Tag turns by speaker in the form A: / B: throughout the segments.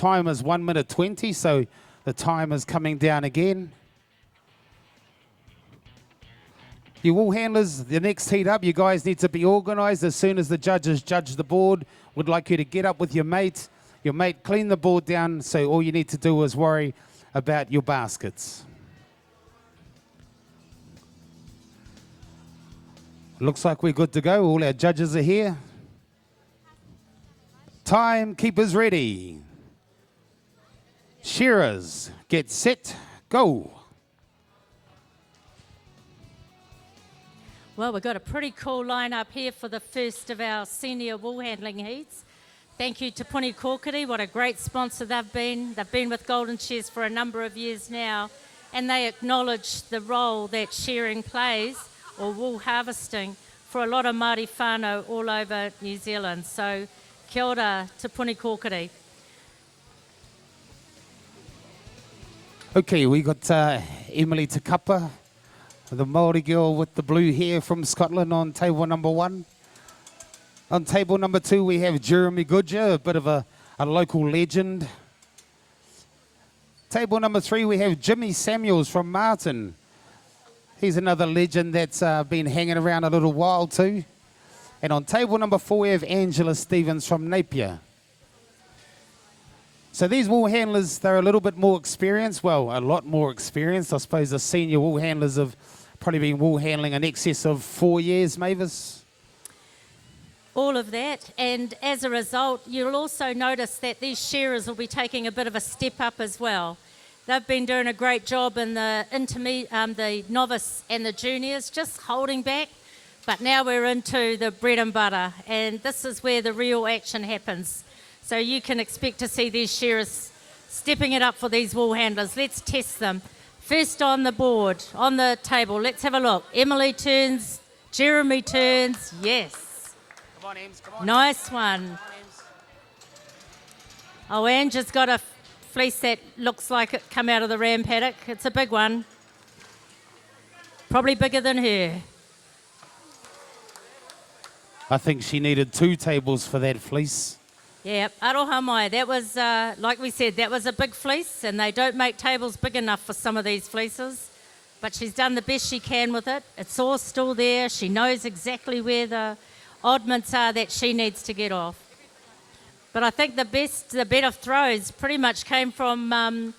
A: time is 1 minute 20, so the time is coming down again. You wool handlers, the next heat up, you guys need to be organised. As soon as the judges judge the board, would like you to get up with your mate clean the board down, so all you need to do is worry about your baskets. Looks like we're good to go. All our judges are here. Timekeepers ready. Shearers, get set, go.
B: Well, we've got a pretty cool lineup here for the first of our senior wool handling heats. Thank you to Puni Kokiri, what a great sponsor they've been. They've been with Golden Shears for a number of years now, and they acknowledge the role that shearing plays, or wool harvesting, for a lot of Māori whānau all over New Zealand. So kia ora to Puni Kokiri.
A: Okay, we got Emily Te Kapa, the Māori girl with the blue hair from Scotland on table number 1. On table number 2, we have Jeremy Goodger, a bit of a local legend. Table number 3, we have Jimmy Samuels from Masterton. He's another legend that's been hanging around a little while too. And on table number 4, we have Angela Stevens from Napier. So these wool handlers, they're a little bit more experienced. Well, a lot more experienced. I suppose the senior wool handlers have probably been wool handling in excess of 4 years, Mavis.
B: All of that, and as a result, you'll also notice that these shearers will be taking a bit of a step up as well. They've been doing a great job in the novice and the juniors, just holding back, but now we're into the bread and butter, and this is where the real action happens. So you can expect to see these shearers stepping it up for these wool handlers. Let's test them. First on the board, on the table, let's have a look. Emily turns, Jeremy turns, yes.
A: Come on, Ems, come on.
B: Nice one. Oh, Ange has got a fleece that looks like it come out of the ram paddock. It's a big one. Probably bigger than her.
A: I think she needed 2 tables for that fleece.
B: Yeah, aroha mai. That was, like we said, that was a big fleece, and they don't make tables big enough for some of these fleeces. But she's done the best she can with it. It's all still there. She knows exactly where the oddments are that she needs to get off. But I think the better throws pretty much came from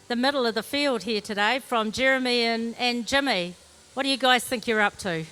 B: the middle of the field here today, from Jeremy and Jimmy. What do you guys think you're up to?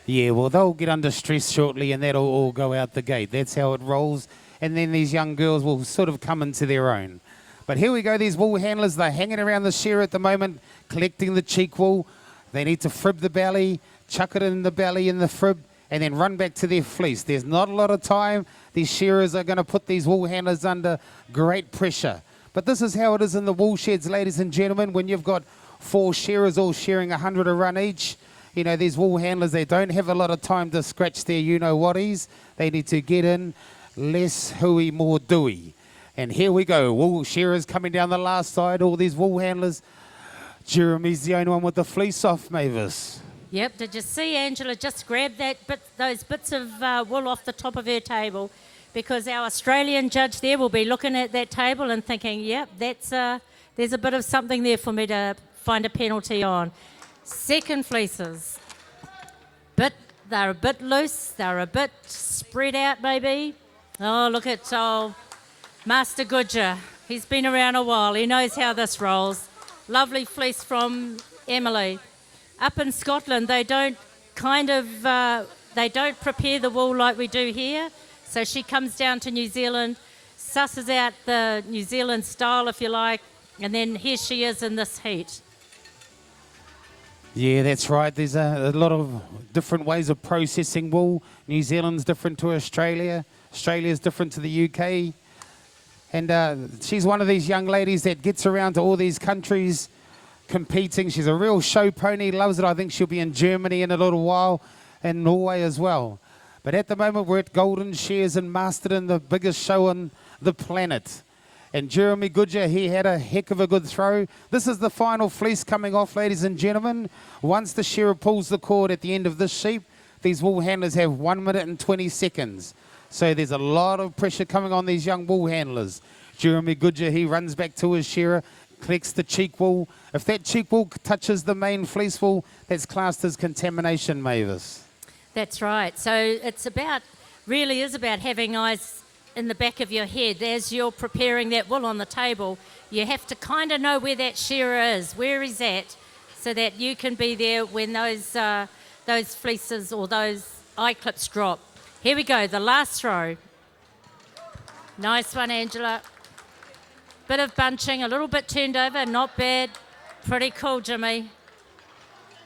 A: Yeah, well, they'll get under stress shortly and that'll all go out the gate. That's how it rolls. And then these young girls will sort of come into their own. But here we go, these wool handlers, they're hanging around the shear at the moment, collecting the cheek wool. They need to frib the belly, chuck it in the belly in the frib, and then run back to their fleece. There's not a lot of time. These shearers are going to put these wool handlers under great pressure. But this is how it is in the wool sheds, ladies and gentlemen, when you've got 4 shearers all shearing 100 a run each. You know, these wool handlers, they don't have a lot of time to scratch their you-know-whaties. They need to get in, less hooey, more doey. And here we go, wool shearers coming down the last side, all these wool handlers. Jeremy's the only one with the fleece off, Mavis.
B: Yep, did you see Angela just grab those bits of wool off the top of her table? Because our Australian judge there will be looking at that table and thinking, yep, there's a bit of something there for me to find a penalty on. Second fleeces. They're a bit loose, they're a bit spread out maybe. Oh, look at Master Goodger. He's been around a while, he knows how this rolls. Lovely fleece from Emily. Up in Scotland, they don't prepare the wool like we do here. So she comes down to New Zealand, susses out the New Zealand style, if you like, and then here she is in this heat.
A: Yeah, that's right. There's a lot of different ways of processing wool. New Zealand's different to Australia. Australia's different to the UK. And she's one of these young ladies that gets around to all these countries competing. She's a real show pony, loves it. I think she'll be in Germany in a little while and Norway as well. But at the moment, we're at Golden Shears in Masterton, the biggest show on the planet. And Jeremy Goodger, he had a heck of a good throw. This is the final fleece coming off, ladies and gentlemen. Once the shearer pulls the cord at the end of this sheep, these wool handlers have 1 minute and 20 seconds. So there's a lot of pressure coming on these young wool handlers. Jeremy Goodger, he runs back to his shearer, collects the cheek wool. If that cheek wool touches the main fleece wool, that's classed as contamination, Mavis.
B: That's right. So it's really is about having eyes in the back of your head as you're preparing that wool on the table. You have to kind of know where that shearer is, where he's at, so that you can be there when those fleeces or those eye clips drop. Here we go, the last throw. Nice one, Angela. Bit of bunching, a little bit turned over, not bad. Pretty cool, Jimmy.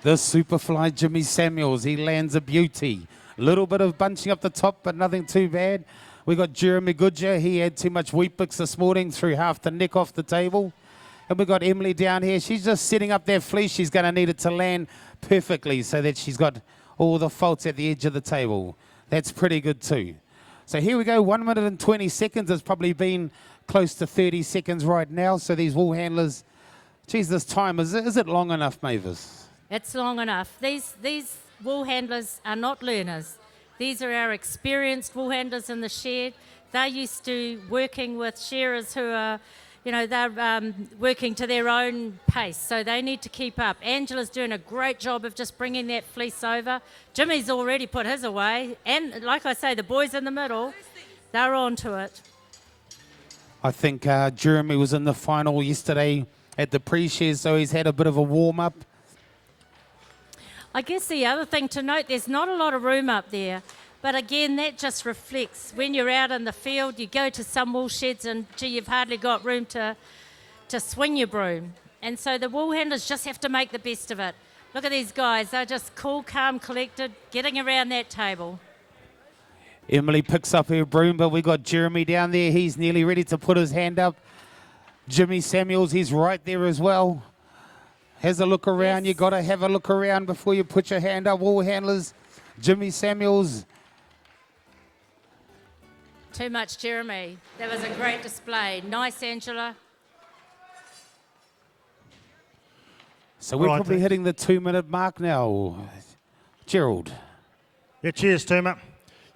A: The Superfly Jimmy Samuels, he lands a beauty. A little bit of bunching up the top, but nothing too bad. We got Jeremy Goodger. He had too much Weet-Bix this morning, threw half the neck off the table. And we got Emily down here. She's just setting up that fleece. She's going to need it to land perfectly so that she's got all the faults at the edge of the table. That's pretty good too. So here we go, 1 minute and 20 seconds. It's probably been close to 30 seconds right now. So these wool handlers, geez, this time, is it long enough, Mavis?
B: It's long enough. These wool handlers are not learners. These are our experienced wool handlers in the shed. They're used to working with shearers who are, they're working to their own pace, so they need to keep up. Angela's doing a great job of just bringing that fleece over. Jimmy's already put his away, and like I say, the boys in the middle, they're on to it.
A: I think Jeremy was in the final yesterday at the pre-shares, so he's had a bit of a warm-up.
B: I guess the other thing to note, there's not a lot of room up there. But again, that just reflects when you're out in the field, you go to some wool sheds and, gee, you've hardly got room to swing your broom. And so the wool handlers just have to make the best of it. Look at these guys. They're just cool, calm, collected, getting around that table.
A: Emily picks up her broom, but we got Jeremy down there. He's nearly ready to put his hand up. Jimmy Samuels, he's right there as well. Has a look around.
B: Yes.
A: You got to have a look around before you put your hand up. Wool handlers, Jimmy Samuels.
B: Too much, Jeremy. That was a great display. Nice, Angela.
A: So we're probably hitting the 2 minute mark now. Gerald.
C: Yeah, cheers, Tuma.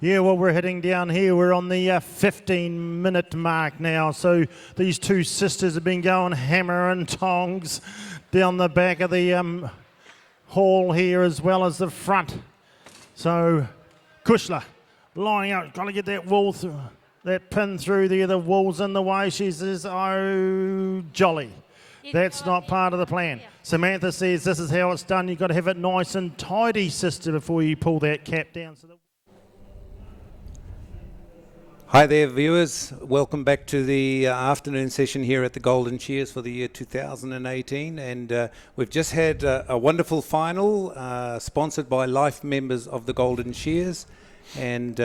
C: Yeah, well, we're heading down here. We're on the 15-minute mark now. So these two sisters have been going hammer and tongs down the back of the hall here as well as the front. So Kushla lining up, got to get that wool through, that pin through there. The wool's in the way. She says, oh, jolly. That's not part of the plan. Samantha says this is how it's done. You've got to have it nice and tidy, sister, before you pull that cap down.
D: Hi there, viewers. Welcome back to the afternoon session here at the Golden Shears for the year 2018. And we've just had a wonderful final sponsored by life members of the Golden Shears. And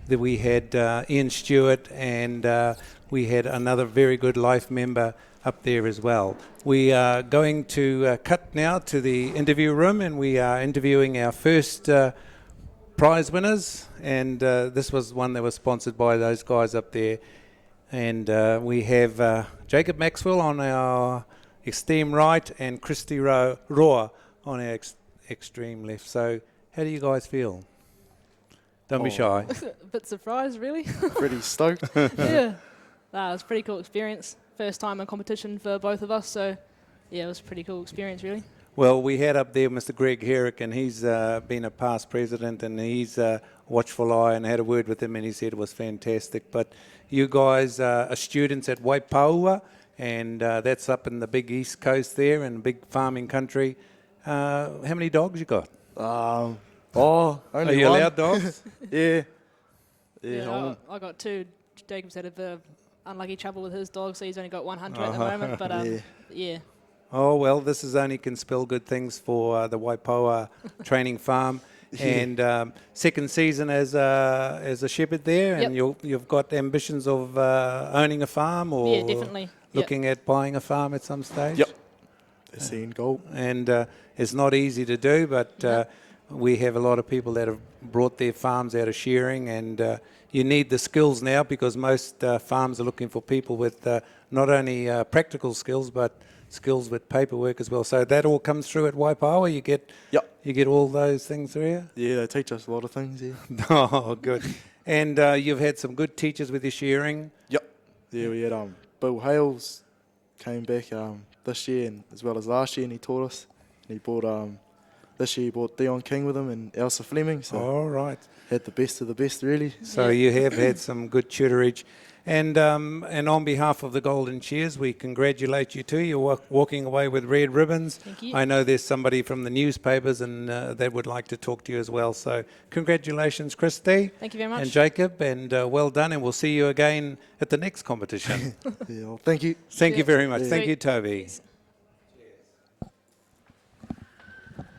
D: we had Ian Stewart and we had another very good life member up there as well. We are going to cut now to the interview room, and we are interviewing our first prize winners, and this was one that was sponsored by those guys up there. And we have Jacob Maxwell on our extreme right and Christy Roa on our extreme left. So how do you guys feel? Don't be shy.
E: A bit surprised, really.
F: Pretty stoked.
E: Yeah. It was a pretty cool experience. First time in competition for both of us, so yeah, it was a pretty cool experience, really.
D: Well, we had up there Mr. Greg Herrick, and he's been a past president, and he's a watchful eye, and I had a word with him, and he said it was fantastic. But you guys are students at Wairarapa, and that's up in the big east coast there, and big farming country. How many dogs you got?
F: Only
D: Are you
F: one.
D: allowed dogs?
F: Yeah.
E: Yeah, I got two. Jacob's had a bit of unlucky trouble with his dog, so he's only got one hunter at the moment. But yeah.
D: Oh, well, this is only can spell good things for the Waipoa training farm. And second season as a shepherd there, and you've got ambitions of owning a farm or
E: Yeah, definitely.
D: looking at buying a farm at some stage?
F: Yep. That's the end goal.
D: And it's not easy to do, but we have a lot of people that have brought their farms out of shearing, and you need the skills now because most farms are looking for people with not only practical skills but skills with paperwork as well. So that all comes through at Waipoa. You get all those things through here?
F: Yeah, they teach us a lot of things, yeah.
D: Oh, good. And you've had some good teachers with your shearing.
F: Yep. Yeah, we had Bill Hales came back this year and as well as last year, and he taught us. And he brought this year he brought Dion King with him and Elsa Fleming. So
D: All right.
F: had the best of the best, really.
D: So you have had some good tutorage. And on behalf of the Golden Shears, we congratulate you too. You're walking away with red ribbons.
E: Thank you.
D: I know there's somebody from the newspapers and they would like to talk to you as well. So congratulations, Christy.
E: Thank you very much.
D: And Jacob, and well done. And we'll see you again at the next competition.
F: Yeah, well, thank you.
D: Thank you very much.
F: Yeah.
D: Thank you, Toby.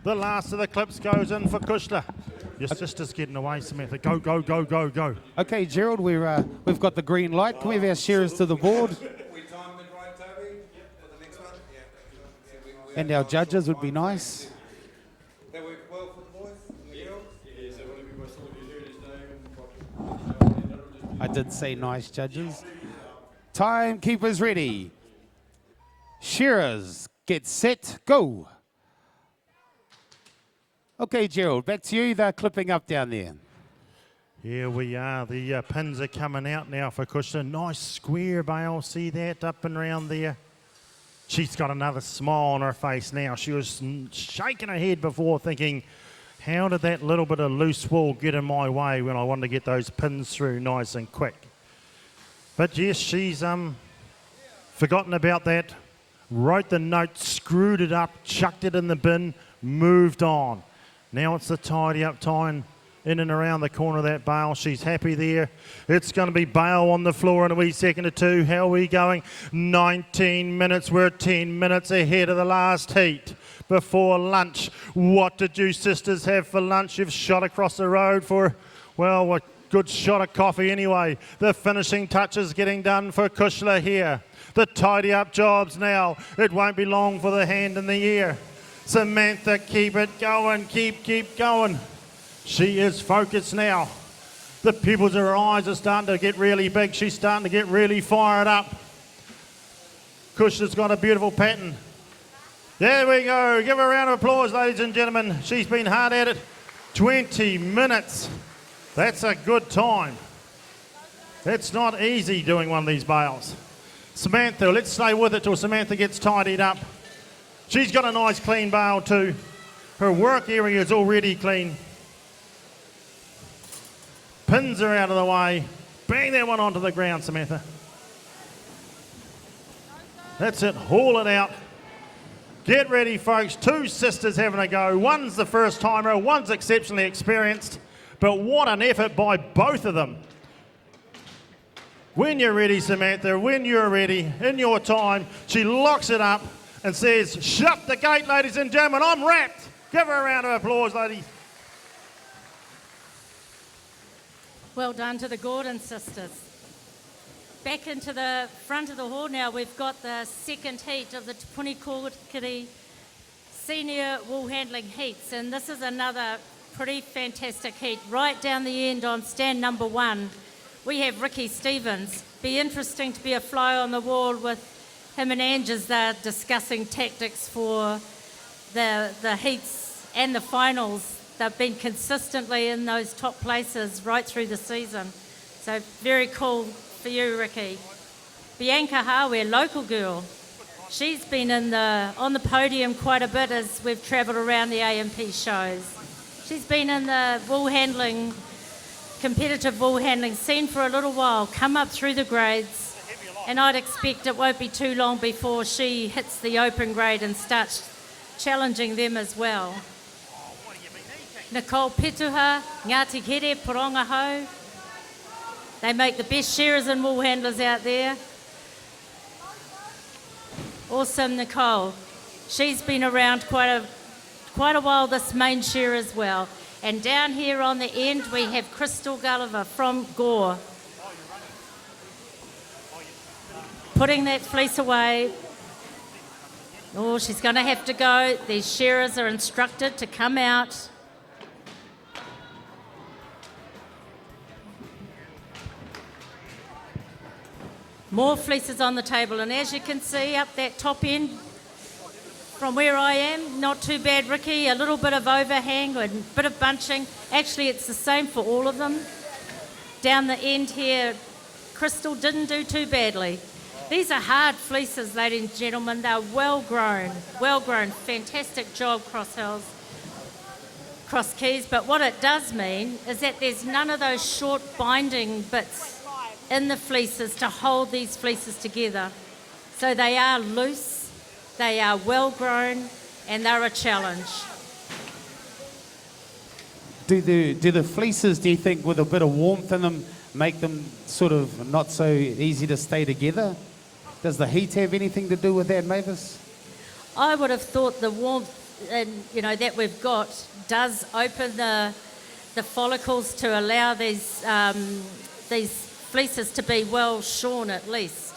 C: The last of the clips goes in for Kushla. Your sister's getting away, Samantha. Go, go, go, go, go.
A: Okay, Gerald, we've got the green light. Can we have our shearers to the board?
D: We timed it right, Toby, for the next one? Yeah.
A: And our judges would be nice.
D: That worked well for the boys and the girls?
A: I did say nice, judges. Timekeepers ready. Shearers, get set, go. Okay, Gerald, back to you. They're clipping up down there.
C: Here we are. The pins are coming out now for Kushla. Nice square bale. See that up and round there. She's got another smile on her face now. She was shaking her head before thinking, how did that little bit of loose wool get in my way when I wanted to get those pins through nice and quick? But yes, she's forgotten about that, wrote the note, screwed it up, chucked it in the bin, moved on. Now it's the tidy up time in and around the corner of that bale. She's happy there. It's going to be bale on the floor in a wee second or two. How are we going? 19 minutes. We're 10 minutes ahead of the last heat before lunch. What did you sisters have for lunch? You've shot across the road for, well, a good shot of coffee anyway. The finishing touches getting done for Kushla here. The tidy up jobs now. It won't be long for the hand in the ear. Samantha, keep it going, keep going. She is focused now. The pupils of her eyes are starting to get really big. She's starting to get really fired up. Kushla's got a beautiful pattern. There we go. Give her a round of applause, ladies and gentlemen. She's been hard at it. 20 minutes. That's a good time. It's not easy doing one of these bales. Samantha, let's stay with it till Samantha gets tidied up. She's got a nice clean bale too. Her work area is already clean. Pins are out of the way. Bang that one onto the ground, Samantha. That's it, haul it out. Get ready, folks. Two sisters having a go. One's the first timer, one's exceptionally experienced, but what an effort by both of them. When you're ready, Samantha, when you're ready, in your time, she locks it up and says, shut the gate, ladies and gentlemen, I'm wrapped. Give her a round of applause, ladies.
B: Well done to the Gordon sisters. Back into the front of the hall now, we've got the second heat of the Puni Kokiri Senior Wool Handling heats, and this is another pretty fantastic heat. Right down the end on stand number 1, we have Ricky Stevens. Be interesting to be a fly on the wall with him and Ange as they're discussing tactics for the heats and the finals. They've been consistently in those top places right through the season. So very cool for you, Ricky. Bianca Hawe, local girl. She's been on the podium quite a bit as we've travelled around the AMP shows. She's been in the competitive wool handling scene for a little while, come up through the grades, and I'd expect it won't be too long before she hits the open grade and starts challenging them as well. Nicole Petuha, Ngāti Kere, Poronga Hau. They make the best shearers and wool handlers out there. Awesome, Nicole. She's been around quite a while, this main shear as well. And down here on the end, we have Crystal Gulliver from Gore. Putting that fleece away. Oh, she's going to have to go. These shearers are instructed to come out. More fleeces on the table, and as you can see up that top end, from where I am, not too bad, Ricky. A little bit of overhang and a bit of bunching. Actually, it's the same for all of them. Down the end here, Crystal didn't do too badly. These are hard fleeces, ladies and gentlemen. They're well grown, fantastic job cross hills, cross keys. But what it does mean is that there's none of those short binding bits in the fleeces to hold these fleeces together. So they are loose, they are well grown, and they're a challenge.
A: Do the fleeces, do you think, with a bit of warmth in them, make them sort of not so easy to stay together? Does the heat have anything to do with that, Mavis?
B: I would have thought the warmth that we've got does open the follicles to allow these fleeces to be well shorn at least.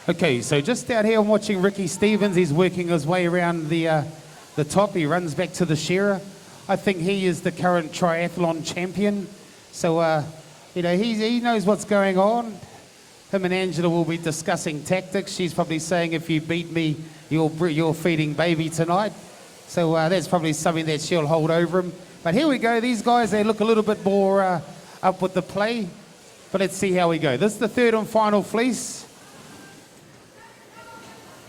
A: Okay, so just out here I'm watching Ricky Stevens. He's working his way around the top. He runs back to the shearer. I think he is the current triathlon champion. So, he knows what's going on. Him and Angela will be discussing tactics. She's probably saying, if you beat me, you're feeding baby tonight. So that's probably something that she'll hold over him. But here we go. These guys, they look a little bit more up with the play. But let's see how we go. This is the third and final fleece.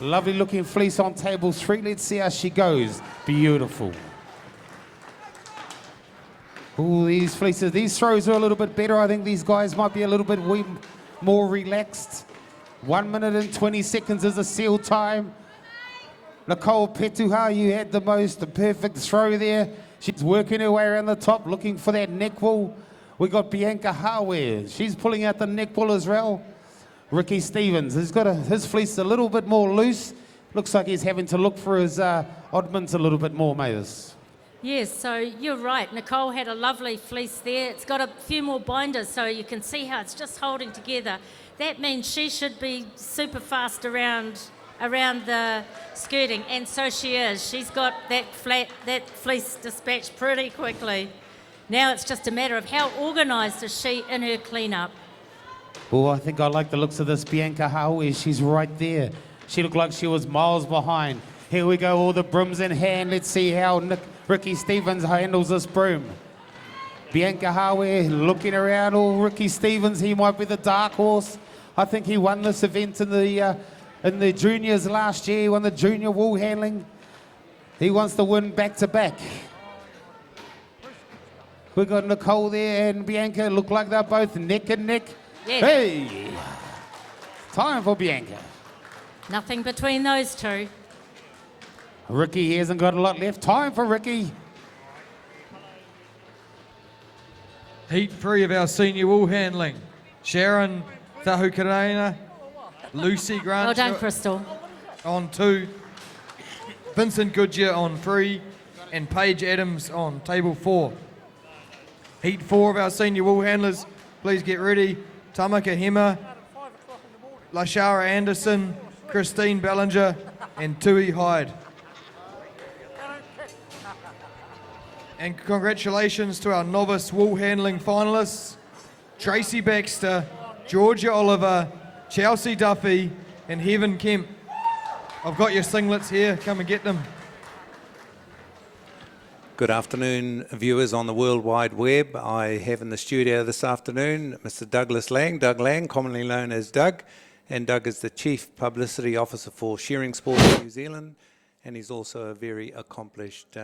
A: Lovely looking fleece on table 3. Let's see how she goes. Beautiful. Ooh, these fleeces, these throws are a little bit better. I think these guys might be a little bit more relaxed. 1 minute and 20 seconds is the seal time. Nicole Petuha, you had the perfect throw there. She's working her way around the top, looking for that neck wool. We got Bianca Hawe. She's pulling out the neck wool as well. Ricky Stevens has got his fleece a little bit more loose. Looks like he's having to look for his oddments a little bit more, Mavis.
B: Yes, so you're right. Nicole had a lovely fleece there. It's got a few more binders, so you can see how it's just holding together. That means she should be super fast around the skirting, and so she is. She's got that fleece dispatched pretty quickly. Now it's just a matter of how organised is she in her clean-up.
A: Oh, I think I like the looks of this Bianca Hawe. She's right there. She looked like she was miles behind. Here we go, all the brooms in hand. Let's see how Ricky Stevens handles this broom. Bianca Hawe looking around. Oh, Ricky Stevens, he might be the dark horse. I think he won this event in the juniors last year. He won the junior wool handling. He wants to win back-to-back. We've got Nicole there and Bianca. Look like they're both neck and neck.
B: Yes.
A: Hey! Time for Bianca.
B: Nothing between those two.
A: Ricky hasn't got a lot left. Time for Ricky.
G: Heat 3 of our senior wool handling. Sharon Tahukarena, Lucy Grant
B: Well done, Crystal.
G: on 2, Vincent Goodyear on 3, and Paige Adams on table 4. Heat 4 of our senior wool handlers, please get ready. Tamaka Hema, Lashara Anderson, Christine Bellinger, and Tui Hyde. And congratulations to our novice wool handling finalists, Tracy Baxter, Georgia Oliver, Chelsea Duffy, and Heaven Kemp. I've got your singlets here, come and get them.
D: Good afternoon, viewers on the World Wide Web. I have in the studio this afternoon Mr. Douglas Lang, Doug Lang, commonly known as Doug, and Doug is the Chief Publicity Officer for Shearing Sport in New Zealand, and he's also a very accomplished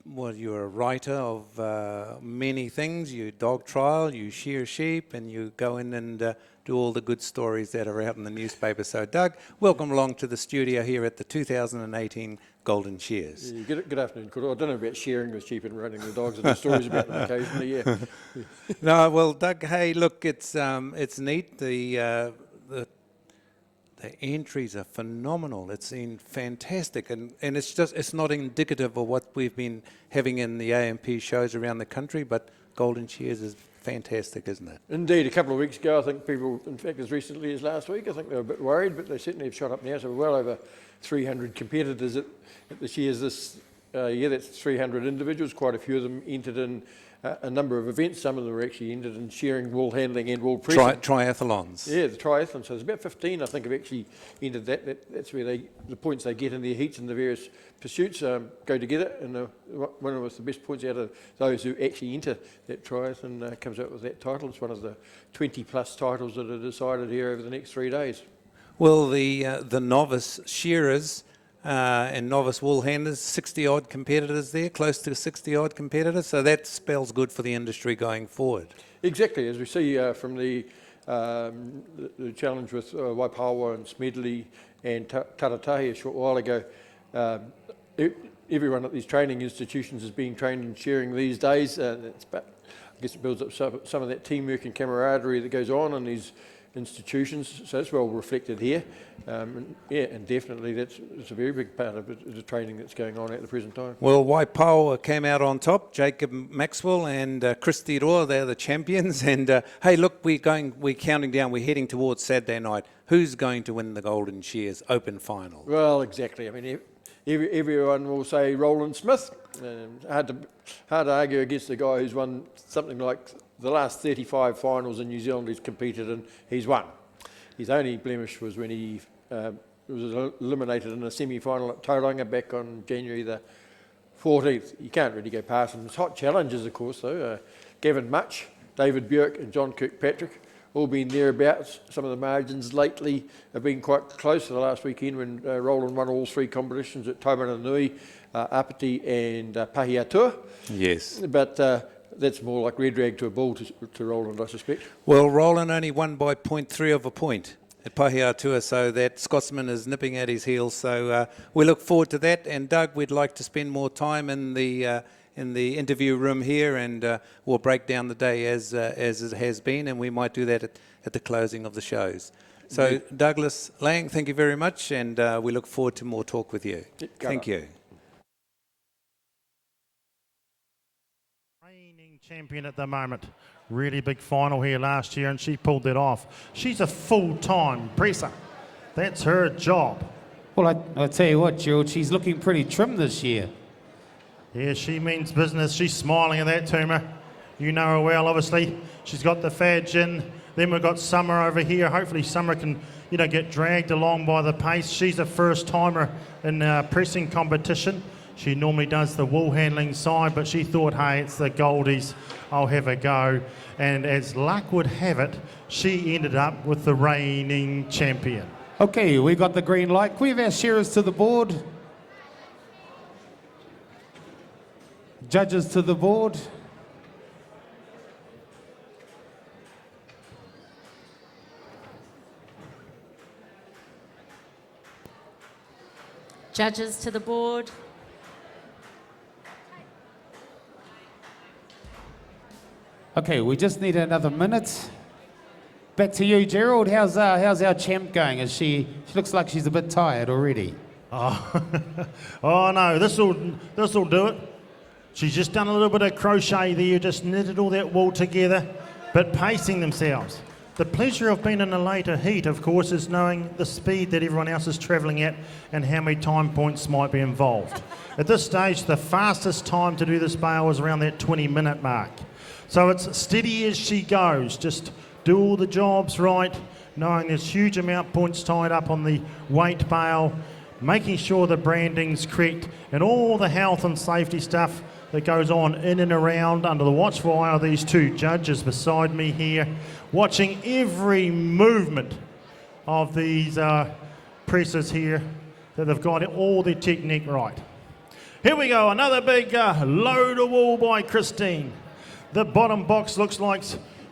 D: you're a writer of many things. You dog trial, you shear sheep, and you go in and do all the good stories that are out in the newspaper. So, Doug, welcome along to the studio here at the 2018 Golden Shears.
H: Yeah, good afternoon, Kuro. I don't know about shearing the sheep and running the dogs and the stories about them occasionally, yeah.
D: No, well, Doug, hey, look, it's neat. The entries are phenomenal. It's been fantastic, and it's not indicative of what we've been having in the AMP shows around the country, but Golden Shears is fantastic, isn't it?
H: Indeed, a couple of weeks ago, I think people, in fact, as recently as last week, I think they were a bit worried, but they certainly have shot up now, so we're well over 300 competitors at the Shears this year. That's 300 individuals, quite a few of them entered in a number of events. Some of them were actually entered in shearing, wool handling and wool pressing.
D: Triathlons.
H: Yeah, the triathlon. So there's about 15, I think, have actually entered that. That's where the points they get in their heats and the various pursuits go together. And one of the best points out of those who actually enter that triathlon comes out with that title. It's one of the 20 plus titles that are decided here over the next 3 days.
D: Well, the novice shearers and novice wool handlers, 60-odd competitors there, close to 60-odd competitors. So that spells good for the industry going forward.
H: Exactly, as we see from the challenge with Waipawa and Smedley and Taratahi a short while ago, everyone at these training institutions is being trained in shearing these days. I guess it builds up some of that teamwork and camaraderie that goes on in these institutions, so that's well reflected here. And definitely it's a very big part of the training that's going on at the present time.
D: Well, Waipawa came out on top, Jacob Maxwell and Christy Roa, they're the champions. And hey, look, we're counting down, we're heading towards Saturday night. Who's going to win the Golden Shears Open Final?
H: Well, exactly. I mean, everyone will say Roland Smith. Hard to argue against a guy who's won something like the last 35 finals in New Zealand he's competed in, he's won. His only blemish was when he was eliminated in a semi-final at Tauranga back on January the 14th. You can't really go past him. There's hot challenges, of course, though. Gavin Much, David Bjork and John Kirkpatrick, all been thereabouts. Some of the margins lately have been quite close to the last weekend when Roland won all 3 competitions at Taumaranui, Apiti and Pahiatua.
D: Yes.
H: But that's more like red rag to a bull to Roland, I suspect.
D: Well, Roland only won by 0.3 of a point at Pahiatua, so that Scotsman is nipping at his heels. So we look forward to that. And Doug, we'd like to spend more time in the interview room here, and we'll break down the day as it has been, and we might do that at the closing of the shows. So Douglas Lang, thank you very much, and we look forward to more talk with you. Thank you.
C: Champion at the moment. Really big final here last year and she pulled that off. She's a full-time presser. That's her job.
A: Well, I tell you what, Gerald, she's looking pretty trim this year.
C: Yeah, she means business. She's smiling at that, Tuma. You know her well, obviously. She's got the fadge in. Then we've got Summer over here. Hopefully Summer can, get dragged along by the pace. She's a first-timer in pressing competition. She normally does the wool handling side, but she thought, hey, it's the Goldies, I'll have a go. And as luck would have it, she ended up with the reigning champion.
A: Okay, we got the green light. Can we have our shearers to the board? Judges to the board.
B: Judges to the board.
A: Okay, we just need another minute. Back to you, Gerald. How's our champ going? She looks like she's a bit tired already.
C: Oh, oh no, this'll do it. She's just done a little bit of crochet there, just knitted all that wool together, but pacing themselves. The pleasure of being in a later heat, of course, is knowing the speed that everyone else is travelling at and how many time points might be involved. At this stage, the fastest time to do this bale is around that 20-minute mark. So it's steady as she goes, just do all the jobs right, knowing there's huge amount of points tied up on the weight bale, making sure the branding's correct, and all the health and safety stuff that goes on in and around under the watchful eye of these two judges beside me here, watching every movement of these presses here, that they've got all their technique right. Here we go, another big load of wool by Christine. The bottom box looks like,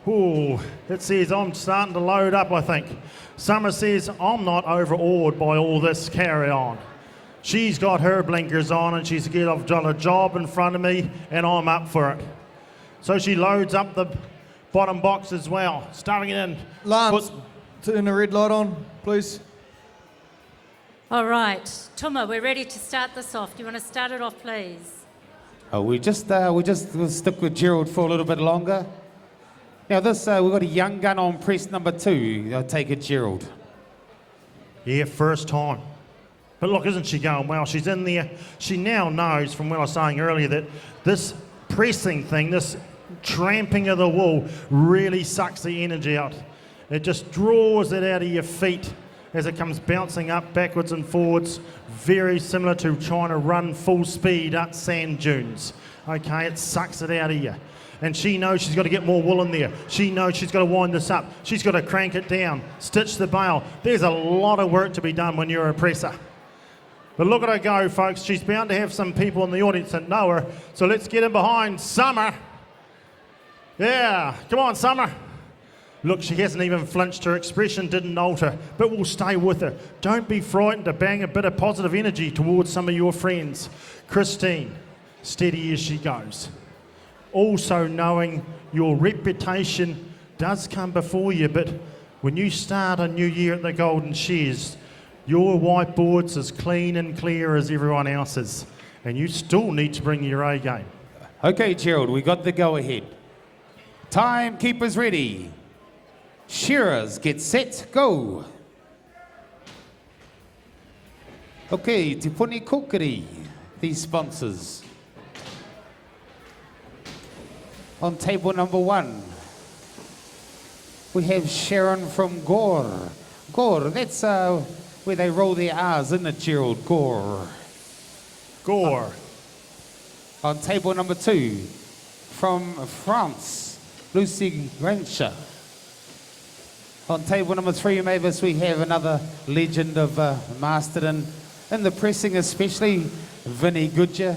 C: ooh, it says I'm starting to load up, I think. Summer says I'm not overawed by all this carry on. She's got her blinkers on and she's got a job in front of me and I'm up for it. So she loads up the bottom box as well, starting it in.
G: Lance, turn the red light on, please.
B: All right, Tuma, we're ready to start this off. Do you want to start it off, please?
A: Oh, we'll stick with Gerald for a little bit longer. Now this, we've got a young gun on press number 2. I'll take it, Gerald.
C: Yeah, first time. But look, isn't she going well? She's in there. She now knows, from what I was saying earlier, that this pressing thing, this tramping of the wool really sucks the energy out. It just draws it out of your feet as it comes bouncing up backwards and forwards, very similar to trying to run full speed up sand dunes. Okay, it sucks it out of you. And she knows she's got to get more wool in there. She knows she's got to wind this up. She's got to crank it down, stitch the bale. There's a lot of work to be done when you're a presser. But look at her go, folks. She's bound to have some people in the audience that know her. So let's get in behind Summer. Yeah, come on, Summer. Look, she hasn't even flinched. Her expression didn't alter, but we'll stay with her. Don't be frightened to bang a bit of positive energy towards some of your friends. Christine, steady as she goes. Also knowing your reputation does come before you, but when you start a new year at the Golden Shears, your whiteboard's as clean and clear as everyone else's, and you still need to bring your A game.
A: Okay, Gerald, we got the go-ahead. Timekeepers ready. Shearers, get set, go. Okay, Te Puni Kokiri, these sponsors. On table number 1, we have Sharon from Gore. Gore, that's where they roll their R's, isn't it, Gerald? Gore.
C: Gore.
A: On table number 2, from France, Lucy Grancher. On table number 3, Mavis, we have another legend of Masterton, in the pressing especially, Vinnie Goodyear.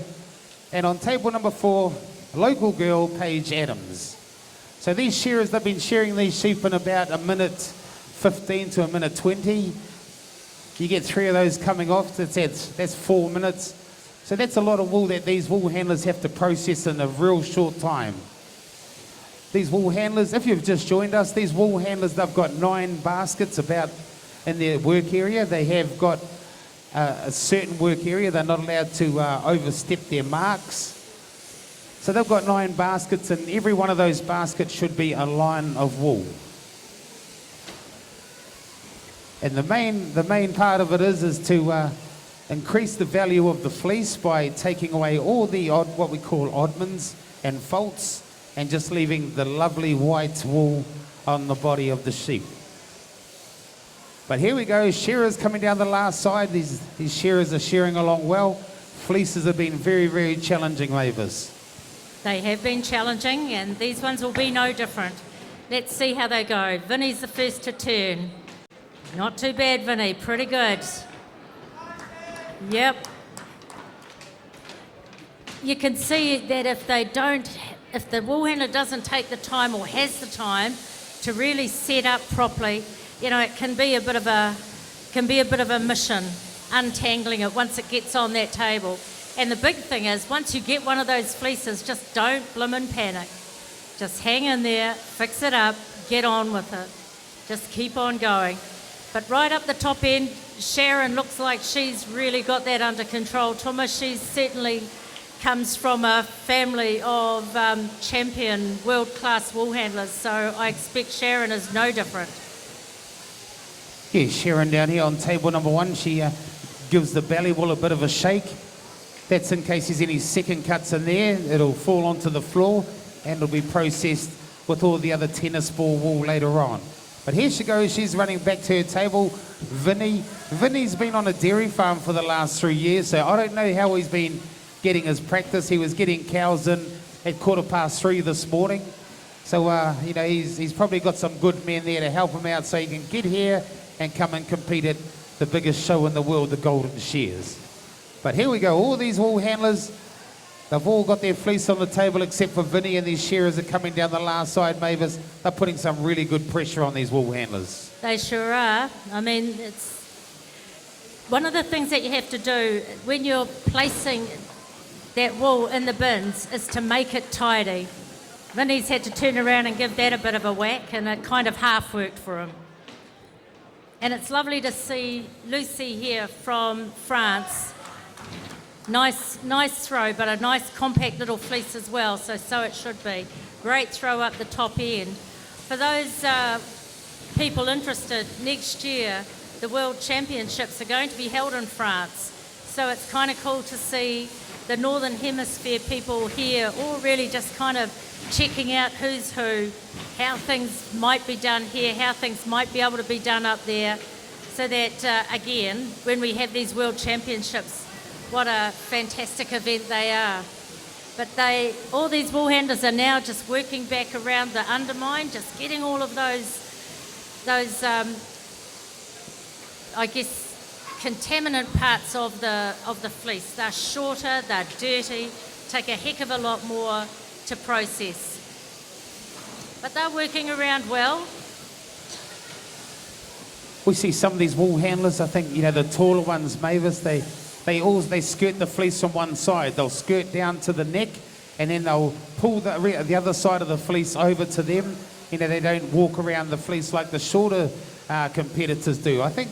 A: And on table number 4, local girl, Paige Adams. So these shearers, they've been shearing these sheep in about a minute 15 to a minute 20. You get 3 of those coming off, that's 4 minutes. So that's a lot of wool that these wool handlers have to process in a real short time. These wool handlers, if you've just joined us, these wool handlers, they've got 9 baskets about in their work area. They have got a certain work area. They're not allowed to overstep their marks. So they've got 9 baskets, and every one of those baskets should be a line of wool. And the main part of it is to increase the value of the fleece by taking away all the what we call oddments and faults, and just leaving the lovely white wool on the body of the sheep. But here we go, shearers coming down the last side. These shearers are shearing along well. Fleeces have been very, very challenging, Mavis.
B: They have been challenging, and these ones will be no different. Let's see how they go. Vinnie's the first to turn. Not too bad, Vinnie, pretty good. Yep. You can see that if the wool handler doesn't take the time or has the time to really set up properly, you know, it can be a bit of a mission untangling it once it gets on that table. And the big thing is, once you get one of those fleeces, just don't blimmin' panic. Just hang in there, fix it up, get on with it. Just keep on going. But right up the top end, Sharon looks like she's really got that under control. Thomas, she's certainly comes from a family of champion world-class wool handlers, so I expect Sharon is no different.
A: Yeah, Sharon down here on table number 1, she gives the belly wool a bit of a shake. That's in case there's any second cuts in there. It'll fall onto the floor and it'll be processed with all the other tennis ball wool later on. But here she goes, she's running back to her table. Vinnie's been on a dairy farm for the last 3 years, so I don't know how he's been getting his practice. He was getting cows in at 3:15 this morning. So, you know, he's probably got some good men there to help him out so he can get here and come and compete at the biggest show in the world, the Golden Shears. But here we go, all these wool handlers, they've all got their fleece on the table except for Vinnie, and these shearers are coming down the last side, Mavis. They're putting some really good pressure on these wool handlers.
B: They sure are. I mean, it's one of the things that you have to do when you're placing that wool in the bins is to make it tidy. Vinnie's had to turn around and give that a bit of a whack, and it kind of half worked for him. And it's lovely to see Lucy here from France. Nice throw, but a nice compact little fleece as well, so it should be. Great throw up the top end. For those people interested, next year the World Championships are going to be held in France, so it's kind of cool to see the Northern Hemisphere people here all really just kind of checking out who's who, how things might be done here, how things might be able to be done up there, so that, again, when we have these World Championships, what a fantastic event they are. But all these wool handlers are now just working back around the undermine, just getting all of those I guess, contaminant parts of the fleece. They're shorter, they're dirty, take a heck of a lot more to process. But they're working around well.
A: We see some of these wool handlers, I think, the taller ones, Mavis, they skirt the fleece from one side. They'll skirt down to the neck, and then they'll pull the other side of the fleece over to them. They don't walk around the fleece like the shorter competitors do. I think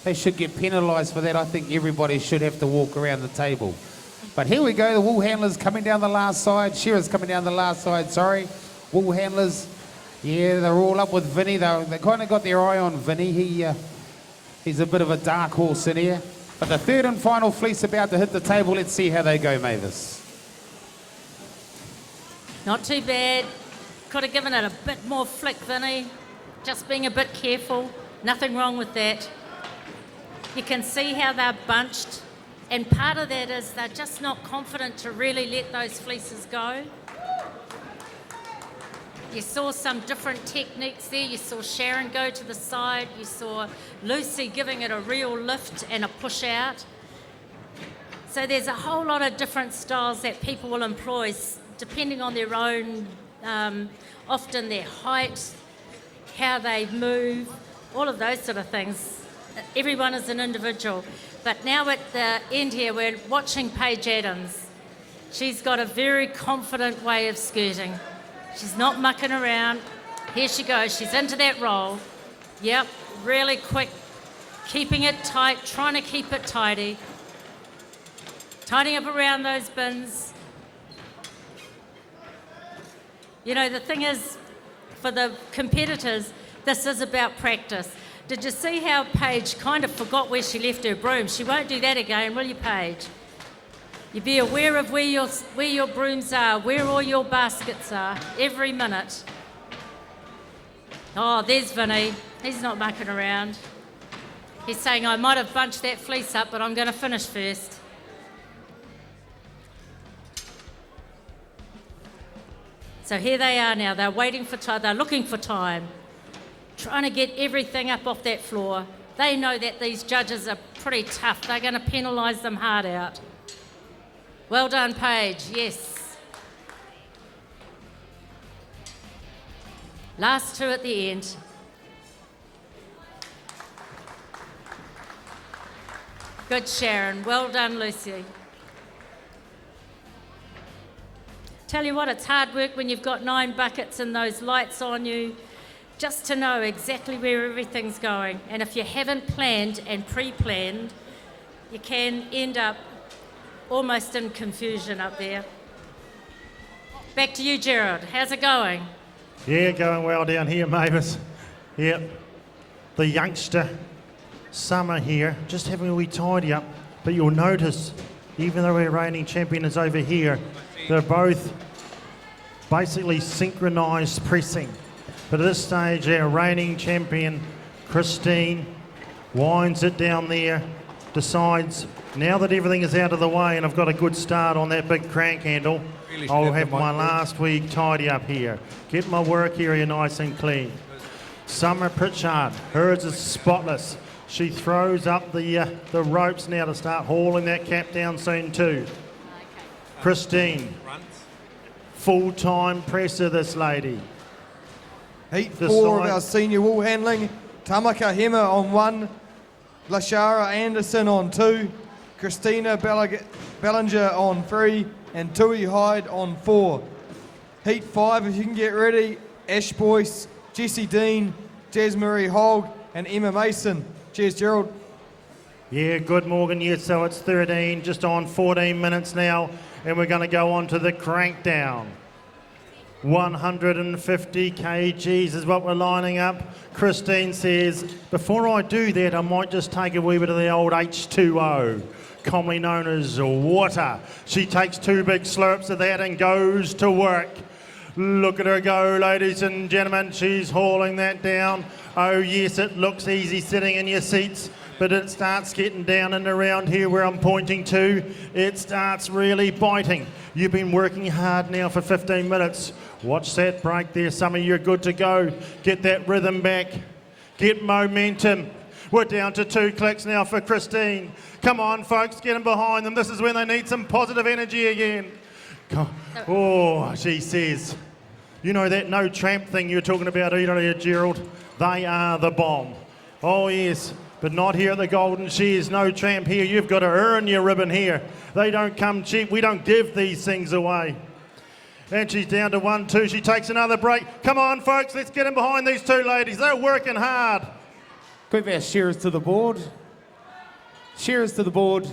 A: they should get penalised for that. I think everybody should have to walk around the table. But here we go, the wool handlers coming down the last side. Shearers coming down the last side, sorry. Wool handlers, yeah, they're all up with Vinny. They kind of got their eye on Vinny. He's a bit of a dark horse in here. But the third and final fleece about to hit the table. Let's see how they go, Mavis.
B: Not too bad. Could have given it a bit more flick, Vinny. Just being a bit careful. Nothing wrong with that. You can see how they're bunched. And part of that is they're just not confident to really let those fleeces go. You saw some different techniques there. You saw Sharon go to the side. You saw Lucy giving it a real lift and a push out. So there's a whole lot of different styles that people will employ depending on their own, often their height, how they move, all of those sort of things. Everyone is an individual. But now at the end here, we're watching Paige Adams. She's got a very confident way of skirting. She's not mucking around. Here she goes. She's into that roll. Yep, really quick. Keeping it tight, trying to keep it tidy. Tidying up around those bins. The thing is, for the competitors, this is about practice. Did you see how Paige kind of forgot where she left her broom? She won't do that again, will you, Paige? You be aware of where your brooms are, where all your baskets are, every minute. Oh, there's Vinny. He's not mucking around. He's saying, I might have bunched that fleece up, but I'm going to finish first. So here they are now. They're waiting for time. They're looking for time. Trying to get everything up off that floor. They know that these judges are pretty tough. They're going to penalise them hard out. Well done, Paige. Yes. Last two at the end. Good, Sharon. Well done, Lucy. Tell you what, it's hard work when you've got 9 buckets and those lights on you, just to know exactly where everything's going. And if you haven't planned and pre-planned, you can end up almost in confusion up there. Back to you, Gerard. How's it going?
C: Yeah, going well down here, Mavis. Yep. The youngster, Summer here, just having a wee tidy up. But you'll notice, even though our reigning champion is over here, they're both basically synchronised pressing. But at this stage, our reigning champion, Christine, winds it down there, decides, now that everything is out of the way and I've got a good start on that big crank handle, I'll have my last week tidy up here. Get my work area nice and clean. Summer Pritchard, hers is spotless. She throws up the ropes now to start hauling that cap down soon too. Christine, full-time presser, this lady.
G: Heat 4 of our senior wool handling. Tamaka Hema on 1, Lashara Anderson on 2, Christina Bellinger on 3, and Tui Hyde on 4. Heat 5, if you can get ready, Ash Boyce, Jessie Dean, Jazz Marie Hogg, and Emma Mason. Cheers, Gerald.
C: Yeah, good, Morgan. Yes, so it's 13, just on 14 minutes now, and we're going to go on to the crank down. 150 kgs is what we're lining up. Christine says, before I do that, I might just take a wee bit of the old H2O, commonly known as water. She takes 2 big slurps of that and goes to work. Look at her go, ladies and gentlemen. She's hauling that down. Oh, yes, it looks easy sitting in your seats, but it starts getting down and around here where I'm pointing to. It starts really biting. You've been working hard now for 15 minutes. Watch that break there. Some of you are good to go. Get that rhythm back. Get momentum. We're down to 2 clicks now for Christine. Come on, folks, get them behind them. This is when they need some positive energy again. Oh, she says, you know that no tramp thing you're talking about earlier, Gerald? They are the bomb. Oh, yes, but not here at the Golden Shears. No tramp here. You've got to earn your ribbon here. They don't come cheap. We don't give these things away. And she's down to 1, 2. She takes another break. Come on, folks, let's get in behind these 2 ladies. They're working hard.
A: Quick our shearers to the board. Shearers to the board.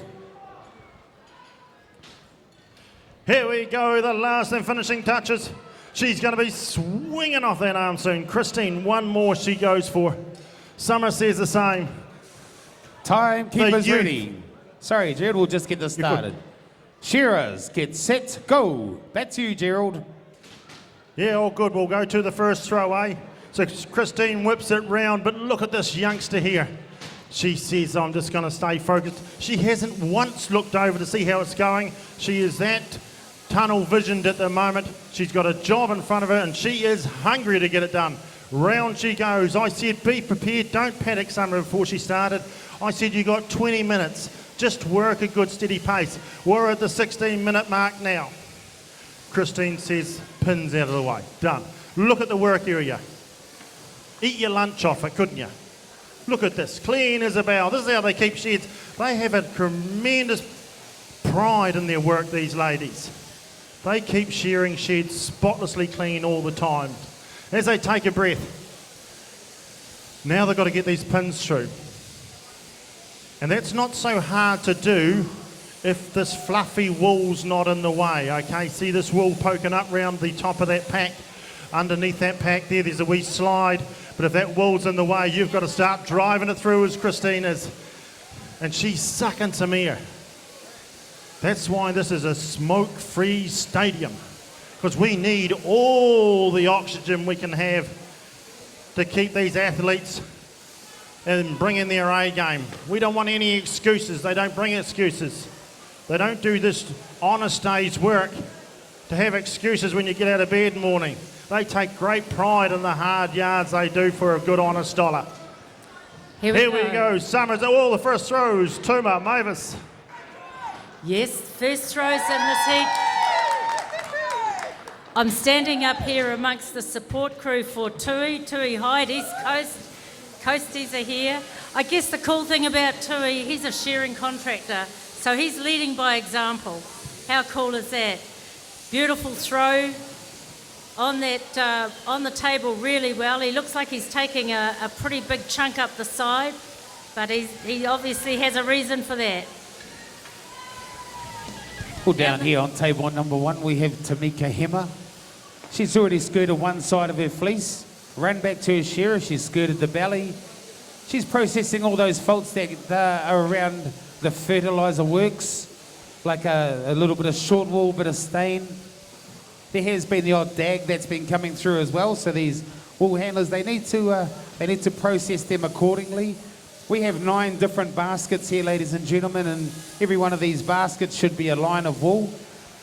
C: Here we go, the last and finishing touches. She's going to be swinging off that arm soon. Christine, 1 more she goes for. Summer says the same.
A: Timekeeper's ready. Sorry, Gerald, we'll just get this started. Shearers, get set, go. Back to you, Gerald.
C: Yeah, all good. We'll go to the first throw, eh? So Christine whips it round, but look at this youngster here. She says, I'm just going to stay focused. She hasn't once looked over to see how it's going. She is that tunnel visioned at the moment. She's got a job in front of her and she is hungry to get it done. Round she goes. I said be prepared, don't panic, Summer, before she started. I said you got 20 minutes. Just work a good steady pace. We're at the 16-minute mark now. Christine says pins out of the way. Done. Look at the work area. Eat your lunch off it, couldn't you? Look at this, clean as a bell. This is how they keep sheds. They have a tremendous pride in their work, these ladies. They keep shearing sheds spotlessly clean all the time. As they take a breath, now they've got to get these pins through. And that's not so hard to do if this fluffy wool's not in the way, okay? See this wool poking up round the top of that pack? Underneath that pack there's a wee slide. But if that wool's in the way, you've got to start driving it through as Christine is. And she's sucking some air. That's why this is a smoke-free stadium. Because we need all the oxygen we can have to keep these athletes and bring in their A game. We don't want any excuses. They don't bring excuses. They don't do this honest day's work to have excuses when you get out of bed in the morning. They take great pride in the hard yards they do for a good honest dollar. Here we go. Summers, all the first throws. Tuma, Mavis.
B: Yes, first throws in this heat. I'm standing up here amongst the support crew for Tui. Tui Hyde, East Coast. Coasties are here. I guess the cool thing about Tui, he's a shearing contractor, so he's leading by example. How cool is that? Beautiful throw on that on the table really well. He looks like he's taking a pretty big chunk up the side, but he obviously has a reason for that.
A: Well, down here on table number 1, we have Tamika Hema. She's already skirted one side of her fleece, ran back to her shearer, she's skirted the belly. She's processing all those faults that are around the fertiliser works, like a little bit of short wool, bit of stain. There has been the odd dag that's been coming through as well, so these wool handlers, they need to process them accordingly. We have 9 different baskets here, ladies and gentlemen, and every one of these baskets should be a line of wool.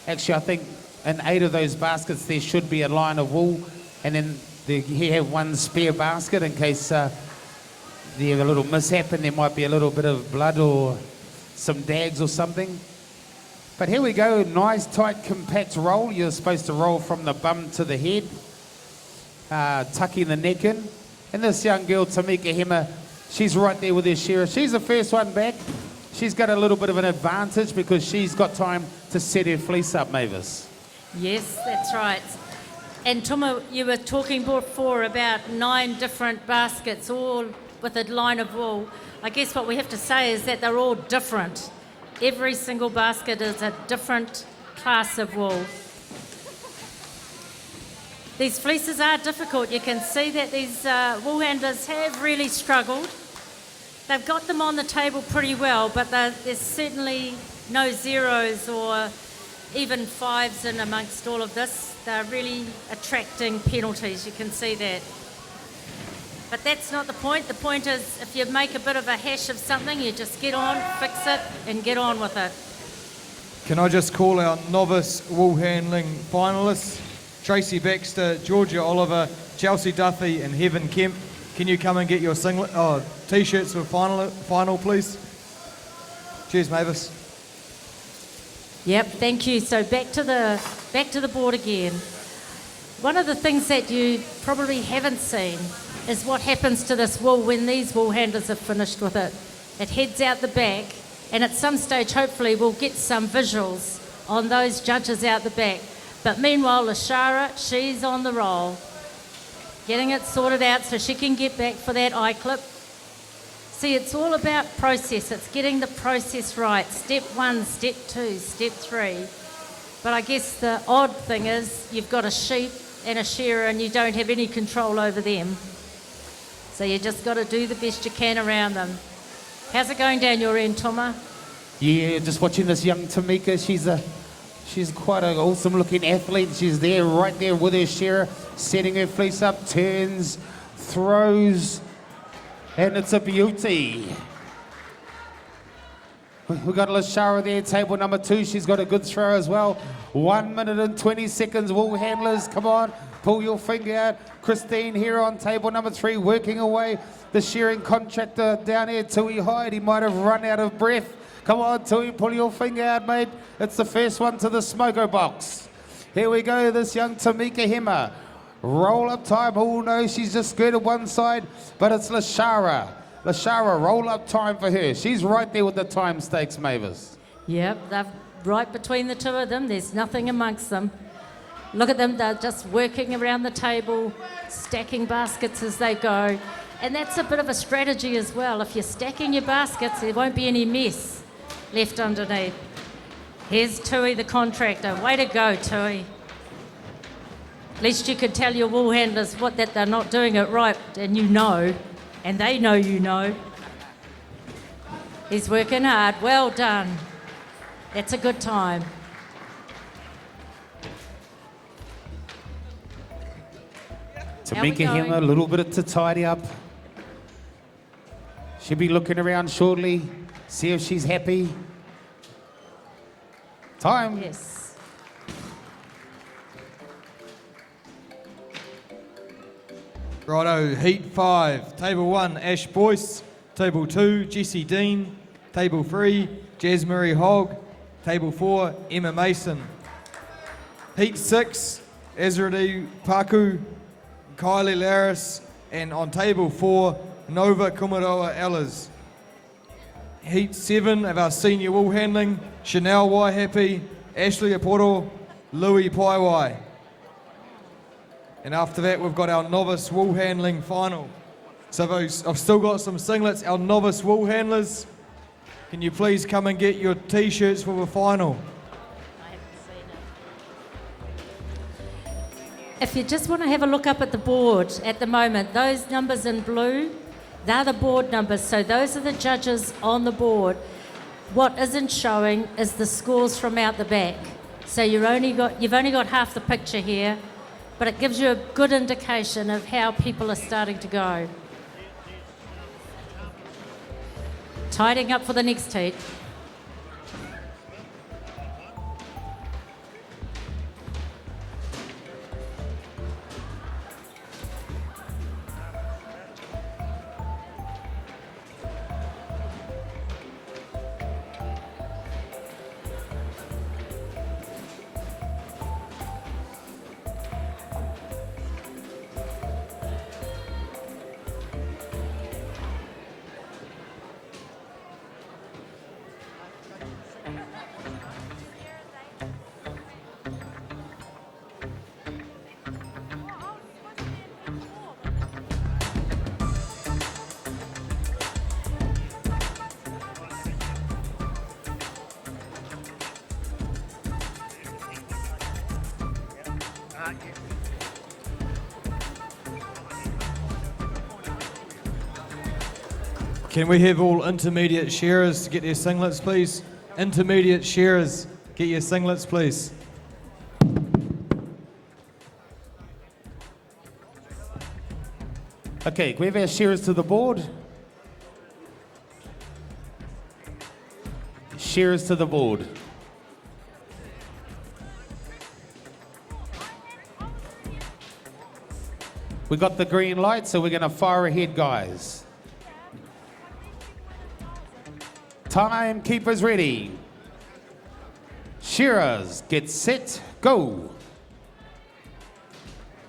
A: Actually, I think in 8 of those baskets there should be a line of wool, and then you have one spare basket in case you have a little mishap and there might be a little bit of blood or some dags or something. But here we go, nice tight compact roll. You're supposed to roll from the bum to the head, tucking the neck in. And this young girl, Tamika Hema, she's right there with her shearer. She's the first one back. She's got a little bit of an advantage because she's got time to set her fleece up, Mavis.
B: Yes, that's right. And Tuma, you were talking before about 9 different baskets, all with a line of wool. I guess what we have to say is that they're all different. Every single basket is a different class of wool. These fleeces are difficult. You can see that these wool handlers have really struggled. They've got them on the table pretty well, but there's certainly no zeros or even fives in amongst all of this. They're really attracting penalties, you can see that. But that's not the point. The point is if you make a bit of a hash of something, you just get on, fix it, and get on with it.
G: Can I just call our novice wool handling finalists? Tracy Baxter, Georgia Oliver, Chelsea Duffy and Heaven Kemp. Can you come and get your t-shirts for final, please? Cheers, Mavis.
B: Yep, thank you. So back to the board again. One of the things that you probably haven't seen is what happens to this wool when these wool handlers are finished with it. It heads out the back, and at some stage, hopefully, we'll get some visuals on those judges out the back. But meanwhile, Lashara, she's on the roll, getting it sorted out so she can get back for that eye clip. See, it's all about process. It's getting the process right. Step 1, step 2, step 3. But I guess the odd thing is you've got a sheep and a shearer and you don't have any control over them. So you just got to do the best you can around them. How's it going down your end, Toma?
A: Yeah, just watching this young Tamika. She's quite an awesome looking athlete. She's there, right there with her shearer, setting her fleece up, turns, throws, and it's a beauty. We've got Lashara there, table number 2. She's got a good throw as well. 1 minute and 20 seconds, wool handlers, come on, pull your finger out. Christine here on table number 3, working away. The shearing contractor down here, Tui Hyde, he might have run out of breath. Come on, Tui, pull your finger out, mate. It's the first one to the smoko box. Here we go, this young Tamika Hema. Roll up time, oh no, she's just skirted one side, but it's Lashara. Lashara, roll up time for her. She's right there with the time stakes, Mavis.
B: Yep, they're right between the two of them. There's nothing amongst them. Look at them, they're just working around the table, stacking baskets as they go. And that's a bit of a strategy as well. If you're stacking your baskets, there won't be any mess left underneath. Here's Tui, the contractor. Way to go, Tui. At least you could tell your wool handlers that they're not doing it right, and you know. And they know you know. He's working hard. Well done. That's a good time.
A: Tamika Hema, a little bit to tidy up. She'll be looking around shortly, see if she's happy. Time.
B: Yes.
G: Righto, heat 5. Table 1, Ash Boyce. Table 2, Jessie Dean. Table 3, Jasmine Hogg. Table 4, Emma Mason. Heat 6, Ezra Paku, Kylie Laris, and on table 4, Nova Kumaroa Ellis. Heat 7 of our senior wool handling, Chanel Waihapi, Ashley Aporo, Louis Paiwai. And after that, we've got our novice wool handling final. So I've still got some singlets. Our novice wool handlers, can you please come and get your t-shirts for the final?
B: If you just want to have a look up at the board at the moment, those numbers in blue, they're the board numbers. So those are the judges on the board. What isn't showing is the scores from out the back. So you've only got half the picture here, but it gives you a good indication of how people are starting to go. Tidying up for the next heat.
G: Can we have all intermediate shearers to get their singlets, please? Intermediate shearers, Get your singlets, please.
A: Okay, can we have our shearers to the board? Shearers to the board. We got the green light, so we're going to fire ahead, guys. Timekeepers ready. Shearers, get set, go.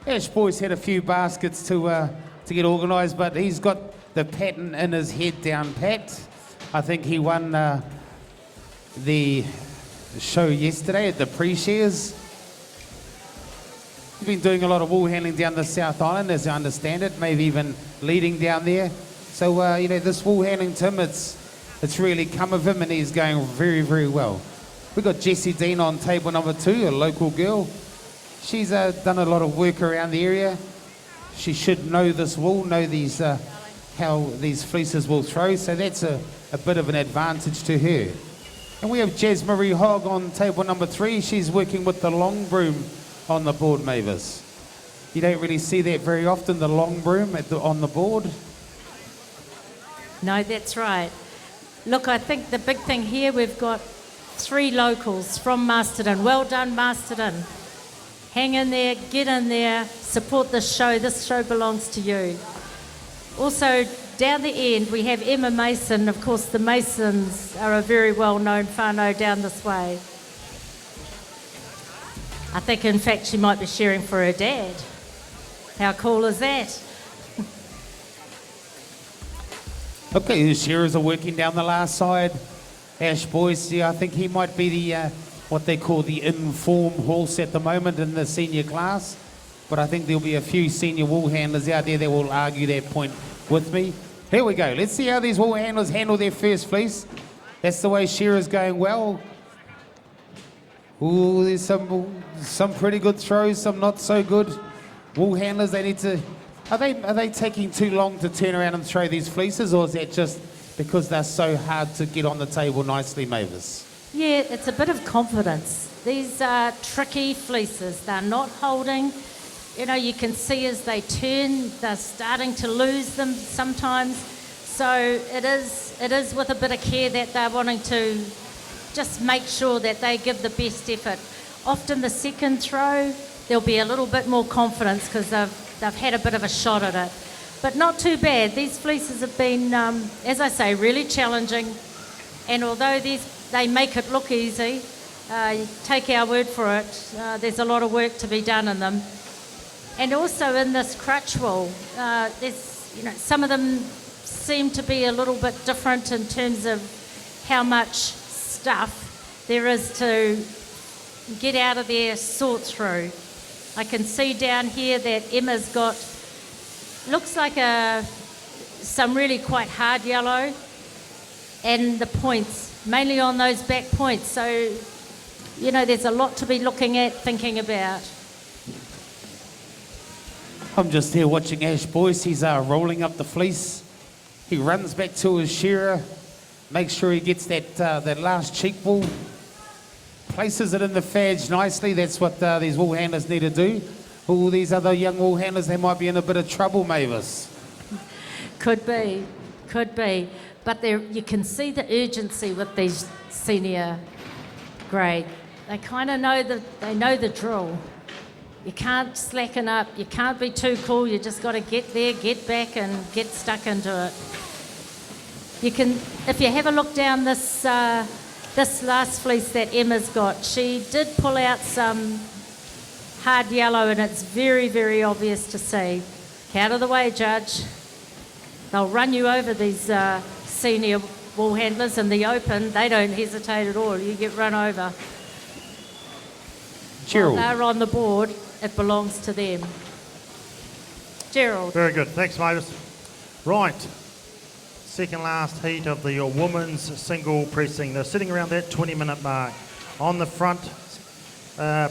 A: Ash Boy's had a few baskets to get organised, but he's got the pattern in his head down pat. I think he won the show yesterday at the pre-shares. He's been doing a lot of wool handling down the South Island, as I understand it, maybe even leading down there. So, you know, this wool handling, Tim, it's really come of him, and he's going very, very well. We've got Jessie Dean on table number 2, a local girl. She's done a lot of work around the area. She should know this wool, know these how these fleeces will throw, so that's a bit of an advantage to her. And we have Jas Marie Hogg on table number 3. She's working with the long broom on the board, Mavis. You don't really see that very often, the long broom on the board.
B: No, that's right. Look, I think the big thing here, we've got 3 locals from Masterton. Well done, Masterton. Hang in there, get in there, support this show. This show belongs to you. Also, down the end, we have Emma Mason. Of course, the Masons are a very well-known whānau down this way. I think, in fact, she might be shearing for her dad. How cool is that?
A: Okay, the shearers are working down the last side. Ash Boyce, yeah, I think he might be the what they call the inform horse at the moment in the senior class. But I think there'll be a few senior wool handlers out there that will argue that point with me. Here we go. Let's see how these wool handlers handle their first fleece. That's the way shearers going well. Ooh, there's some pretty good throws, some not so good. Wool handlers, they need to... Are they taking too long to turn around and throw these fleeces, or is that just because they're so hard to get on the table nicely, Mavis?
B: Yeah, it's a bit of confidence. These are tricky fleeces. They're not holding. You know, you can see as they turn, they're starting to lose them sometimes. So it is with a bit of care that they're wanting to just make sure that they give the best effort. Often the second throw, there'll be a little bit more confidence because they've had a bit of a shot at it. But not too bad. These fleeces have been, as I say, really challenging. And although they make it look easy, take our word for it, there's a lot of work to be done in them. And also in this crutch wool, some of them seem to be a little bit different in terms of how much stuff there is to get out of there, sort through. I can see down here that Emma's got, looks like some really quite hard yellow, and the points, mainly on those back points. So, you know, there's a lot to be looking at, thinking about.
A: I'm just here watching Ash Boyce. He's rolling up the fleece. He runs back to his shearer, makes sure he gets that last cheek wool, places it in the fadge nicely. That's what these wool handlers need to do. All these other young wool handlers, they might be in a bit of trouble, Mavis.
B: Could be. But you can see the urgency with these senior grade. They kind of know the drill. You can't slacken up. You can't be too cool. You just got to get there, get back, and get stuck into it. You can, if you have a look down this last fleece that Emma's got, she did pull out some hard yellow, and it's very, very obvious to see. Out of the way, Judge. They'll run you over, these senior wool handlers in the open. They don't hesitate at all. You get run over.
A: Gerald.
B: While they're on the board, it belongs to them. Gerald.
C: Very good. Thanks, Mavis. Right. Second last heat of the women's single pressing. They're sitting around that 20-minute mark. On the front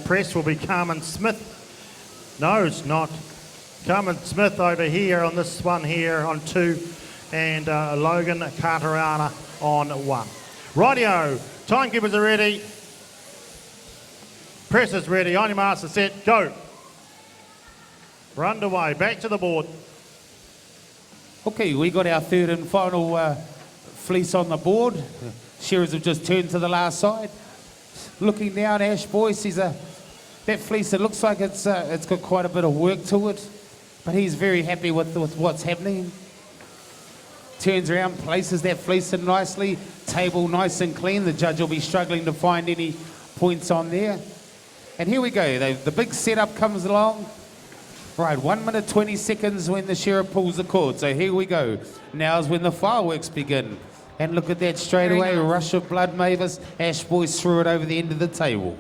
C: press will be Carmen Smith. No, it's not. Carmen Smith over here on this one here on 2, and Logan Carterana on 1. Rightio, timekeepers are ready. Press is ready. On your master set. Go. We're underway. Back to the board.
A: Okay, we got our third and final fleece on the board. Shearers have just turned to the last side. Looking down, Ash Boyce, that fleece, it looks like it's got quite a bit of work to it, but he's very happy with what's happening. Turns around, places that fleece in nicely, table nice and clean. The judge will be struggling to find any points on there. And here we go, the big setup comes along. Right, 1 minute 20 seconds when the shearer pulls the cord. So here we go. Now's when the fireworks begin. And look at that straight
B: Very
A: away,
B: nice.
A: rush of blood, Mavis. Ash Boyce threw it over the end of the table.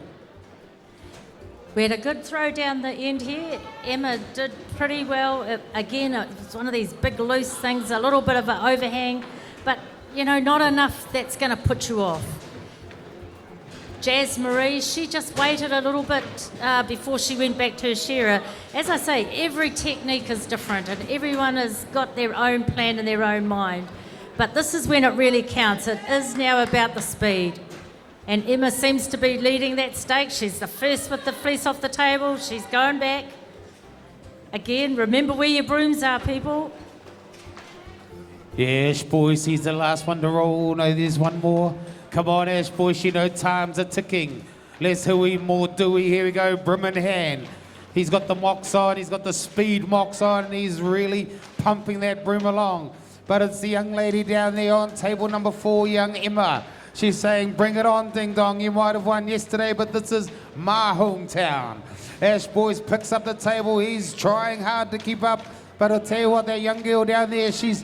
B: We had a good throw down the end here. Emma did pretty well. Again, it's one of these big loose things, a little bit of an overhang, but not enough that's going to put you off. Jazz Marie, she just waited a little bit before she went back to her shearer. As I say, every technique is different and everyone has got their own plan in their own mind. But this is when it really counts. It is now about the speed. And Emma seems to be leading that stake. She's the first with the fleece off the table. She's going back. Again, remember where your brooms are, people.
A: Yeah, Ash Boyce, he's the last one to roll. No, there's one more. Come on, Ash Boyce, times are ticking. Less hooey, more doughy. Here we go, broom in hand. He's got the mocks on, he's got the speed mocks on, and he's really pumping that broom along. But it's the young lady down there on table number 4, young Emma. She's saying, bring it on, ding dong. You might have won yesterday, but this is my hometown. Ash Boyce picks up the table. He's trying hard to keep up. But I'll tell you what, that young girl down there, she's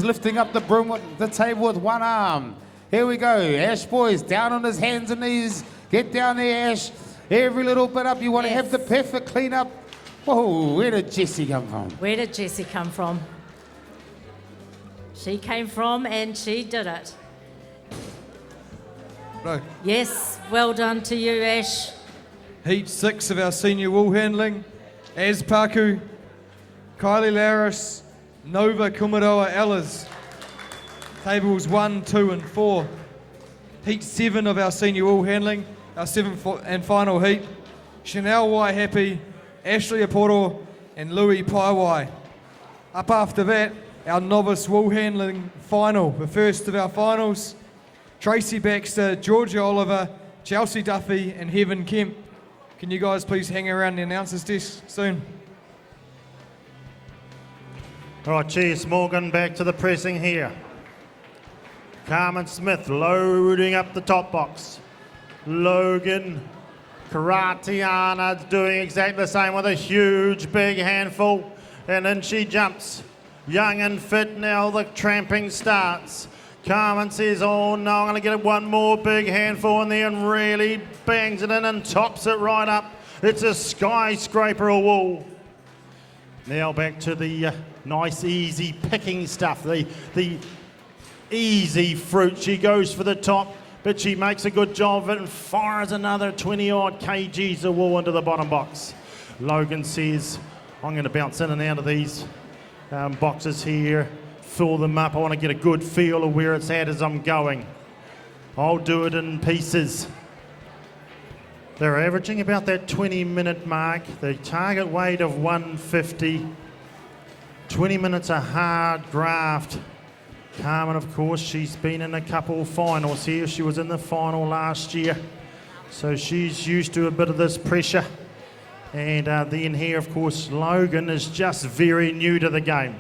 A: lifting up the broom with the table with one arm. Here we go. Ash Boyce down on his hands and knees. Get down there, Ash. Every little bit up. You want to have the perfect clean up. Whoa, where did Jessie come from?
B: Where did Jessie come from? She came from and she did it.
G: No.
B: Yes, well done to you, Ash.
G: Heat 6 of our senior wool handling. Aspaku, Kylie Laris, Nova Kumaroa Ellis. Tables 1, 2 and 4. Heat 7 of our senior wool handling. Our 7th and final heat. Chanel Waihappy, Ashley Aporo and Louis Paiwai. Up after that, our novice wool handling final, the first of our finals. Tracy Baxter, Georgia Oliver, Chelsea Duffy and Heaven Kemp. Can you guys please hang around the announcers desk soon?
C: All right, cheers, Morgan. Back to the pressing here. Carmen Smith loading up the top box. Logan Karatiana doing exactly the same with a huge big handful. And in she jumps. Young and fit now, the tramping starts. Carmen says, oh no, I'm going to get one more big handful in there, and really bangs it in and tops it right up. It's a skyscraper of wool. Now back to the nice easy picking stuff, the easy fruit. She goes for the top, but she makes a good job of it and fires another 20 odd kgs of wool into the bottom box. Logan says, I'm going to bounce in and out of these boxes here, fill them up. I want to get a good feel of where it's at as I'm going. I'll do it in pieces. They're averaging about that 20-minute mark. The target weight of 150. 20 minutes a hard graft. Carmen, of course, she's been in a couple of finals here. She was in the final last year. So she's used to a bit of this pressure. And then here, of course, Logan is just very new to the game.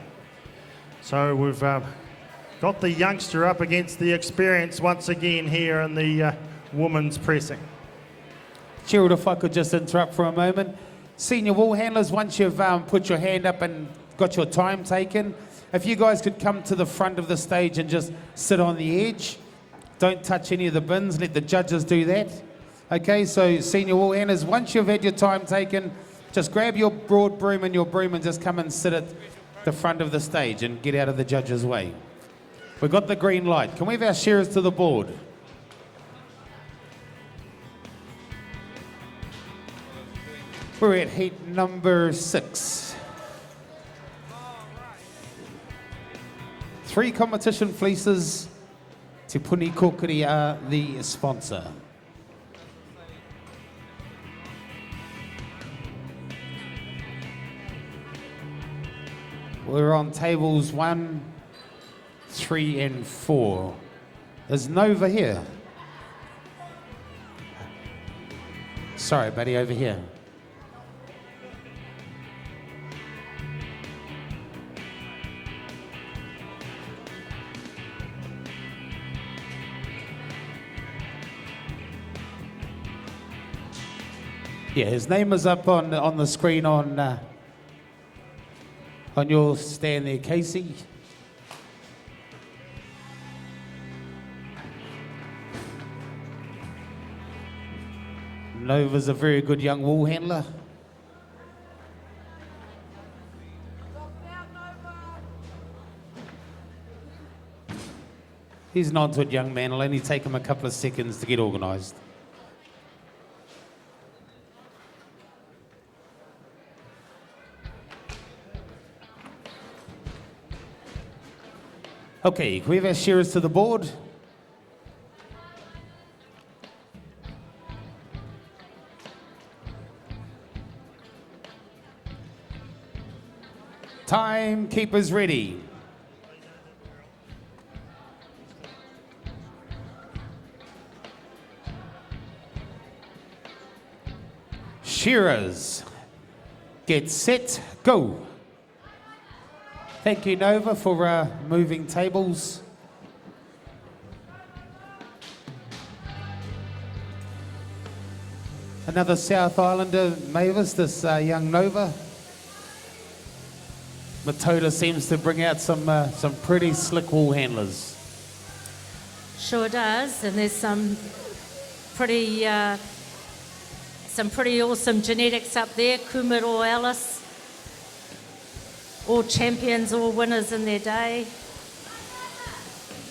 C: So we've got the youngster up against the experience once again here in the women's pressing.
A: Gerald, if I could just interrupt for a moment. Senior wool handlers, once you've put your hand up and got your time taken, if you guys could come to the front of the stage and just sit on the edge. Don't touch any of the bins, let the judges do that. Okay, so senior wool handlers, once you've had your time taken, just grab your broad broom and just come and sit at the front of the stage and get out of the judge's way. We've got the green light. Can we have our shearers to the board? We're at heat number 6. 3 competition fleeces. Te Puni Kokiri are the sponsor. We're on tables 1, 3 and 4. Is Nova here? Sorry, buddy, over here. Yeah, his name is up on the screen on your stand there, Casey. Nova's a very good young wool handler. He's an on-to-it young man. It'll only take him a couple of seconds to get organised. Okay, can we have our shearers to the board? Timekeepers ready. Shearers, get set, go. Thank you, Nova, for moving tables. Another South Islander, Mavis, this young Nova. Matoda seems to bring out some pretty slick wool handlers.
B: Sure does, and there's some pretty awesome genetics up there. Kumaro Alice, all champions, all winners in their day.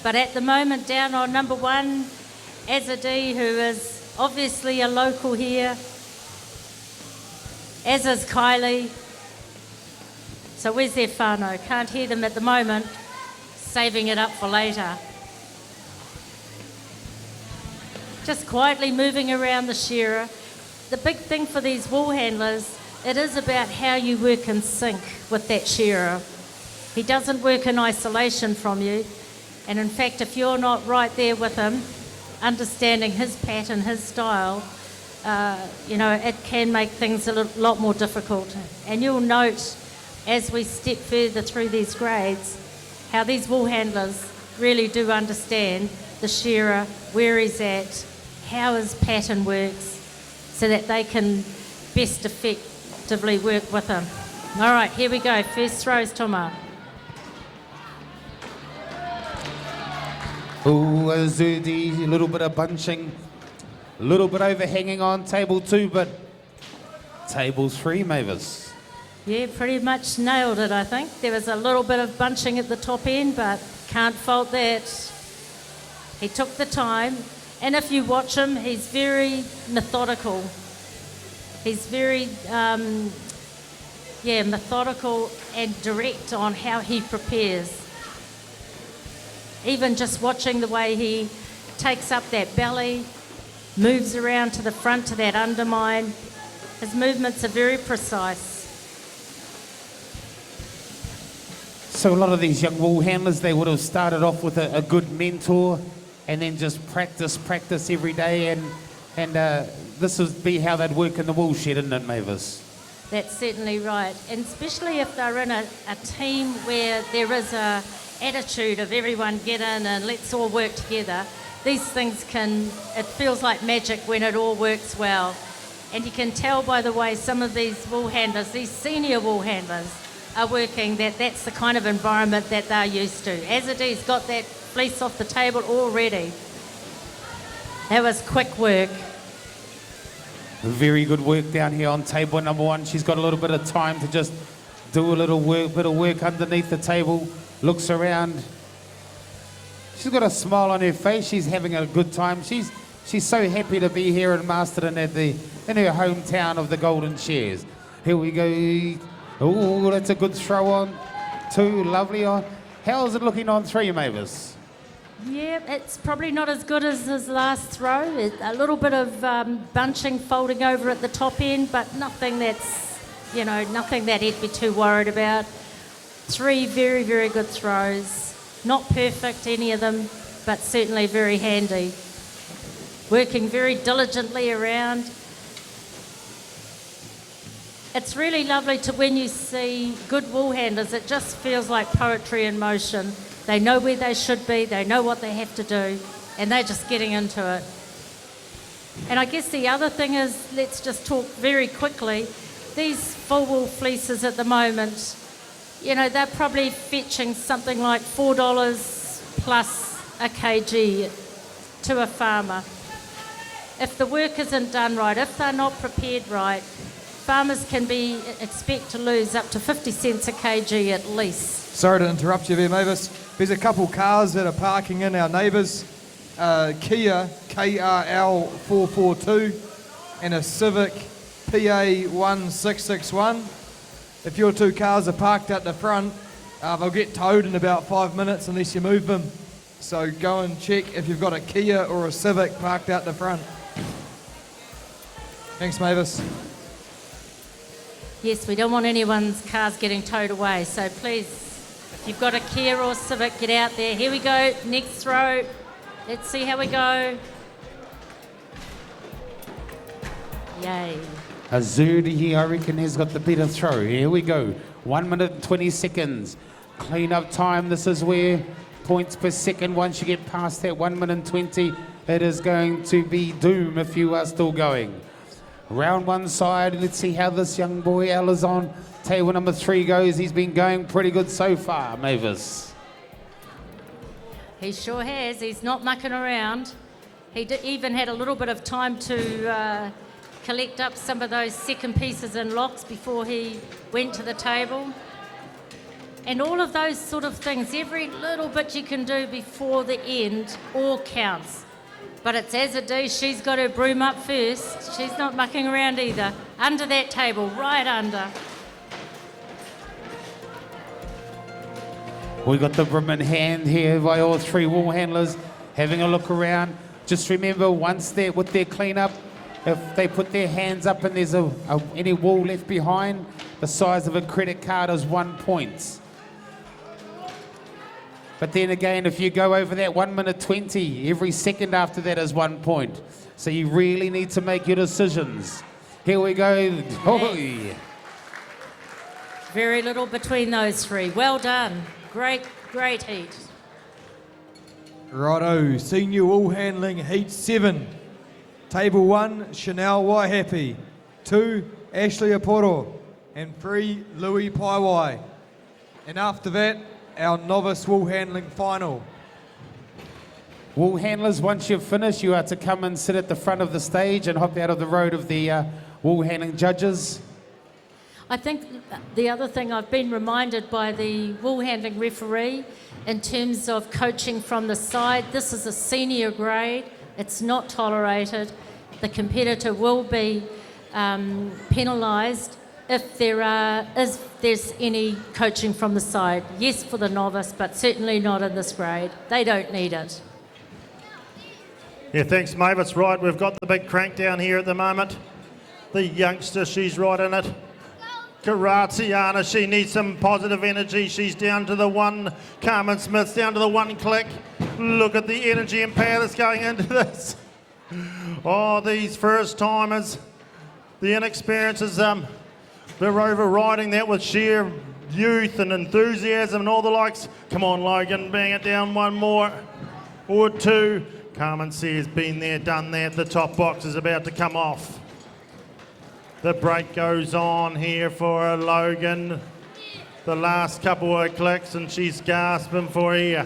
B: But at the moment, down on number 1, Azadee, who is obviously a local here, as is Kylie. So where's their whānau? Can't hear them at the moment, saving it up for later. Just quietly moving around the shearer. The big thing for these wool handlers, it is about how you work in sync with that shearer. He doesn't work in isolation from you. And in fact, if you're not right there with him, understanding his pattern, his style, it can make things a lot more difficult. And you'll note as we step further through these grades, how these wool handlers really do understand the shearer, where he's at, how his pattern works, so that they can best effectively work with him. All right, here we go. First throws, Toma.
A: Ooh, Azudi, a little bit of bunching, a little bit overhanging on table 2, but table 3, Mavis.
B: Yeah, pretty much nailed it, I think. There was a little bit of bunching at the top end, but can't fault that. He took the time, and if you watch him, he's very methodical. He's very, methodical and direct on how he prepares. Even just watching the way he takes up that belly, moves around to the front to that undermine. His movements are very precise.
A: So a lot of these young wool handlers, they would have started off with a good mentor and then just practice every day, and this would be how they'd work in the wool shed, isn't it, Mavis?
B: That's certainly right, and especially if they're in a team where there is a attitude of everyone get in and let's all work together. These things it feels like magic when it all works well. And you can tell by the way some of these wool handlers, these senior wool handlers, are working, that's the kind of environment that they're used to. Azadee's got that fleece off the table already. That was quick work.
A: Very good work down here on table number 1. She's got a little bit of time to just do a bit of work underneath the table, looks around. She's got a smile on her face. She's having a good time. She's so happy to be here in Masterton in her hometown of the Golden Shears. Here we go. Oh, that's a good throw on 2, lovely on. How's it looking on 3, Mavis?
B: Yeah, it's probably not as good as his last throw. A little bit of bunching, folding over at the top end, but nothing that he'd be too worried about. 3 very, very good throws. Not perfect, any of them, but certainly very handy. Working very diligently around. It's really lovely to when you see good wool handlers, it just feels like poetry in motion. They know where they should be, they know what they have to do, and they're just getting into it. And I guess the other thing is, let's just talk very quickly, these full wool fleeces at the moment, you know, they're probably fetching something like $4 plus a kg to a farmer. If the work isn't done right, if they're not prepared right, farmers can expect to lose up to 50 cents a kg at least.
G: Sorry to interrupt you there, Mavis. There's a couple cars that are parking in our neighbours. Kia KRL 442 and a Civic PA 1661. If your 2 cars are parked at the front, they'll get towed in about 5 minutes unless you move them. So go and check if you've got a Kia or a Civic parked out the front. Thanks, Mavis.
B: Yes, we don't want anyone's cars getting towed away, so please, if you've got a Kia or Civic, get out there. Here we go, next throw. Let's see how we go. Yay.
A: Azudi here, I reckon, has got the better throw. Here we go. 1 minute and 20 seconds. Clean up time. This is where points per second, once you get past that 1 minute and 20, it is going to be doom if you are still going. Round one side, let's see how this young boy Alizon, table number 3 goes. He's been going pretty good so far, Mavis.
B: He sure has. He's not mucking around. He even had a little bit of time to collect up some of those second pieces and locks before he went to the table. And all of those sort of things, every little bit you can do before the end, all counts. But it's Azadi, she's got her broom up first. She's not mucking around either. Under that table, right under.
A: We got the broom in hand here by all 3 wool handlers, having a look around. Just remember, once they're with their cleanup, if they put their hands up and there's any wool left behind, the size of a credit card is 1 point. But then again, if you go over that 1 minute 20, every second after that is 1 point. So you really need to make your decisions. Here we go. Oh, yeah.
B: Very little between those 3. Well done. Great, great heat.
G: Righto, Senior Wool Handling Heat 7. Table 1, Chanel Waihapi. 2, Ashley Aporo. And 3, Louis Paiwai. And after that, our novice wool handling final.
A: Wool handlers, once you've finished, you are to come and sit at the front of the stage and hop out of the road of the wool handling judges.
B: I think the other thing I've been reminded by the wool handling referee in terms of coaching from the side, this is a senior grade, it's not tolerated. The competitor will be penalised if there's any coaching from the side. Yes, for the novice, but certainly not in this grade. They don't need it.
C: Yeah, thanks, Mavis. Right, we've got the big crank down here at the moment. The youngster, she's right in it. Karatiana, she needs some positive energy. She's down to the 1. Carmen Smith's down to the 1 click. Look at the energy and power that's going into this. Oh, these first timers, the inexperiences, they're overriding that with sheer youth and enthusiasm and all the likes. Come on, Logan, bang it down 1 more or 2. Carmen says, been there, done that. The top box is about to come off. The break goes on here for Logan. The last couple of clicks and she's gasping for air.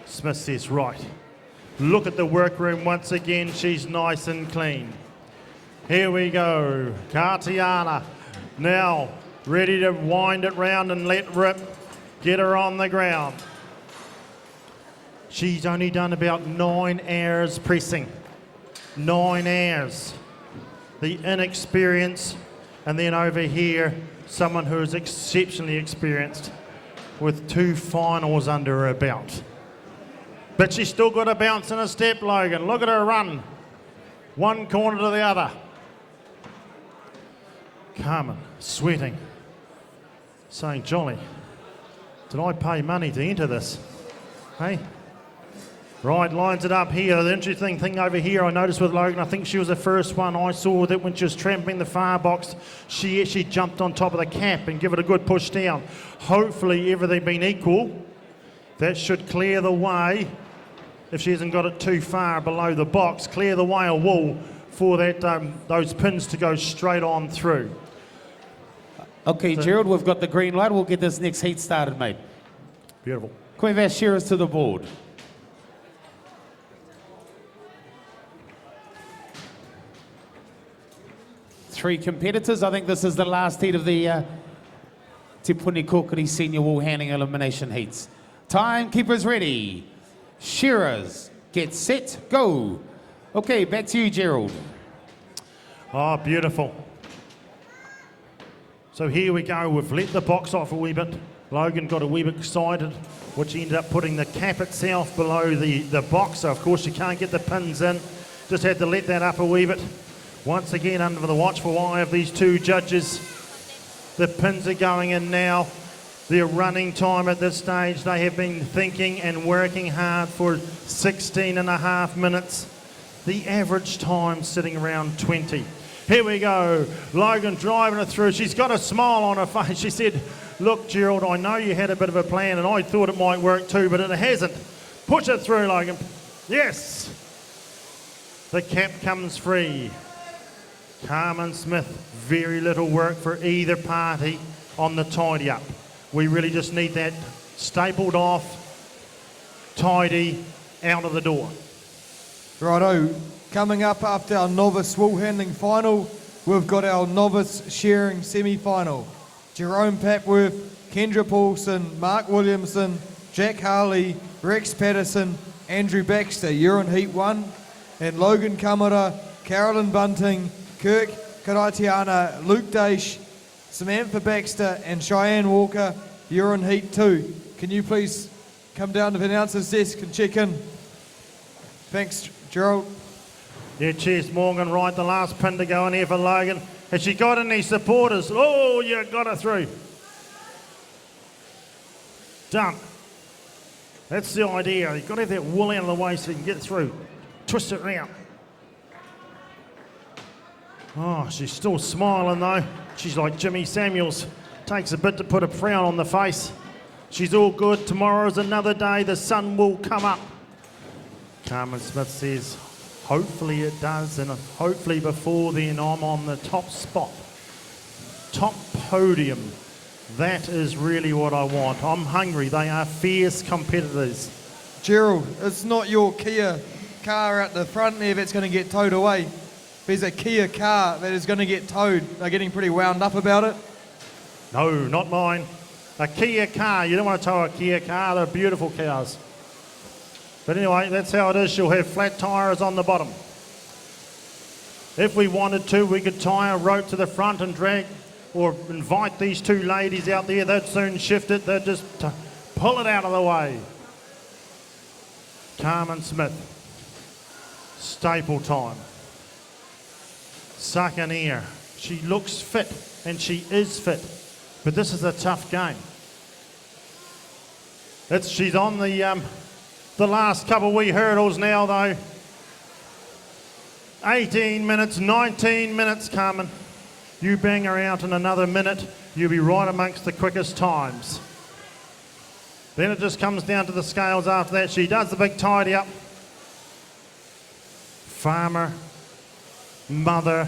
C: Smith says, right. Look at the workroom once again. She's nice and clean. Here we go. Katiana now ready to wind it round and let rip. Get her on the ground. She's only done about 9 hours pressing. 9 hours. The inexperience, and then over here, someone who is exceptionally experienced with 2 finals under her belt. But she's still got a bounce and a step, Logan. Look at her run. 1 corner to the other. Carmen, sweating, saying, Jolly, Did I pay money to enter this? Hey? Right, lines it up here. The interesting thing over here I noticed with Logan, I think she was the first one I saw that when she was tramping the far box, she actually jumped on top of the cap and give it a good push down. Hopefully everything being equal, that should clear the way, if she hasn't got it too far below the box, clear the way of Wool for that those pins to go straight on through.
A: Okay, Gerald, we've got the green light. We'll get this next heat started, mate.
C: Beautiful.
A: Can we have our shearers to the board? Three competitors. I think this is the last heat of the Puni Kokiri Senior Wool Handling Elimination Heats. Timekeepers ready. Shearers, get set, go. Okay, back to you, Gerald.
C: Oh, beautiful. So here we go. We've let the box off a wee bit. Logan got a wee bit excited, which ended up putting the cap itself below the box. So, of course, you can't get the pins in. Just had to let that up a wee bit. Once again, under the watchful eye of these two judges, the pins are going in now. Their running time at this stage, they have been thinking and working hard for 16 and a half minutes. The average time sitting around 20. Here we go. Logan driving it through. She's got a smile on her face. She said, look, Gerald, I know you had a bit of a plan and I thought it might work too, but it hasn't. Push it through, Logan. Yes. The cap comes free. Carmen Smith, very little work for either party on the tidy up. We really just need that stapled off, tidy, out of the door.
G: Righto, coming up after our novice wool handling final, we've got our novice shearing semi-final. Jerome Papworth, Kendra Paulson, Mark Williamson, Jack Harley, Rex Patterson, Andrew Baxter, you're in Heat 1, and Logan Kamara, Carolyn Bunting, Kirk Karaitiana, Luke Daish, Samantha Baxter and Cheyenne Walker, you're in Heat 2. Can you please come down to the announcer's desk and check in? Thanks, Gerald.
C: Yeah, cheers, Morgan. Right, the last pin to go in here for Logan. Has she got any supporters? Oh, you got her through. Done. That's the idea. You've got to have that wool out of the way so you can get through. Twist it round. Oh, she's still smiling though. She's like Jimmy Samuels. Takes a bit to put a frown on the face. She's all good. Tomorrow's another day. The sun will come up. Carmen Smith says, hopefully it does, and hopefully before then I'm on the top spot. Top podium. That is really what I want. I'm hungry. They are fierce competitors.
G: Gerald, it's not your Kia car out the front there that's going to get towed away. There's a Kia car that is going to get towed. They're getting pretty wound up about it.
C: No, not mine. A Kia car. You don't want to tow a Kia car. They're beautiful cars. But anyway, that's how it is. She'll have flat tyres on the bottom. If we wanted to, we could tie a rope to the front and drag or invite these two ladies out there. They'd soon shift it. They'd just pull it out of the way. Carmen Smith. Staple time. Suck an ear. She looks fit, and she is fit. But this is a tough game. She's on the last couple wee hurdles now, though. 18 minutes, 19 minutes, Carmen. You bang her out in another minute, you'll be right amongst the quickest times. Then it just comes down to the scales after that. She does the big tidy up. Farmer, mother,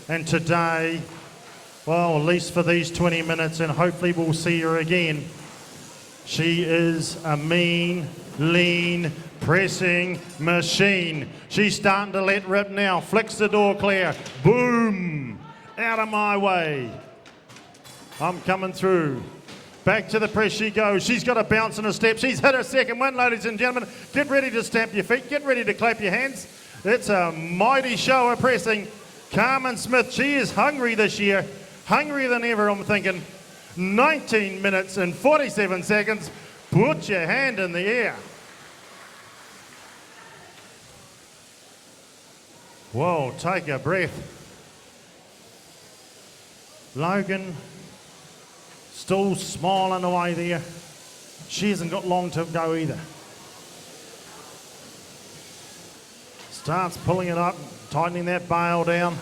C: and today, well, at least for these 20 minutes, and hopefully we'll see her again. She is a mean, lean, pressing machine. She's starting to let rip now. Flicks the door clear. Boom! Out of my way. I'm coming through. Back to the press she goes. She's got a bounce in her step. She's hit her second one, ladies and gentlemen. Get ready to stamp your feet. Get ready to clap your hands. It's a mighty show of pressing. Carmen Smith, she is hungry this year. Hungrier than ever, I'm thinking. 19 minutes and 47 seconds. Put your hand in the air. Whoa, take a breath. Logan still smiling away there. She hasn't got long to go either. Starts pulling it up, tightening that bail down.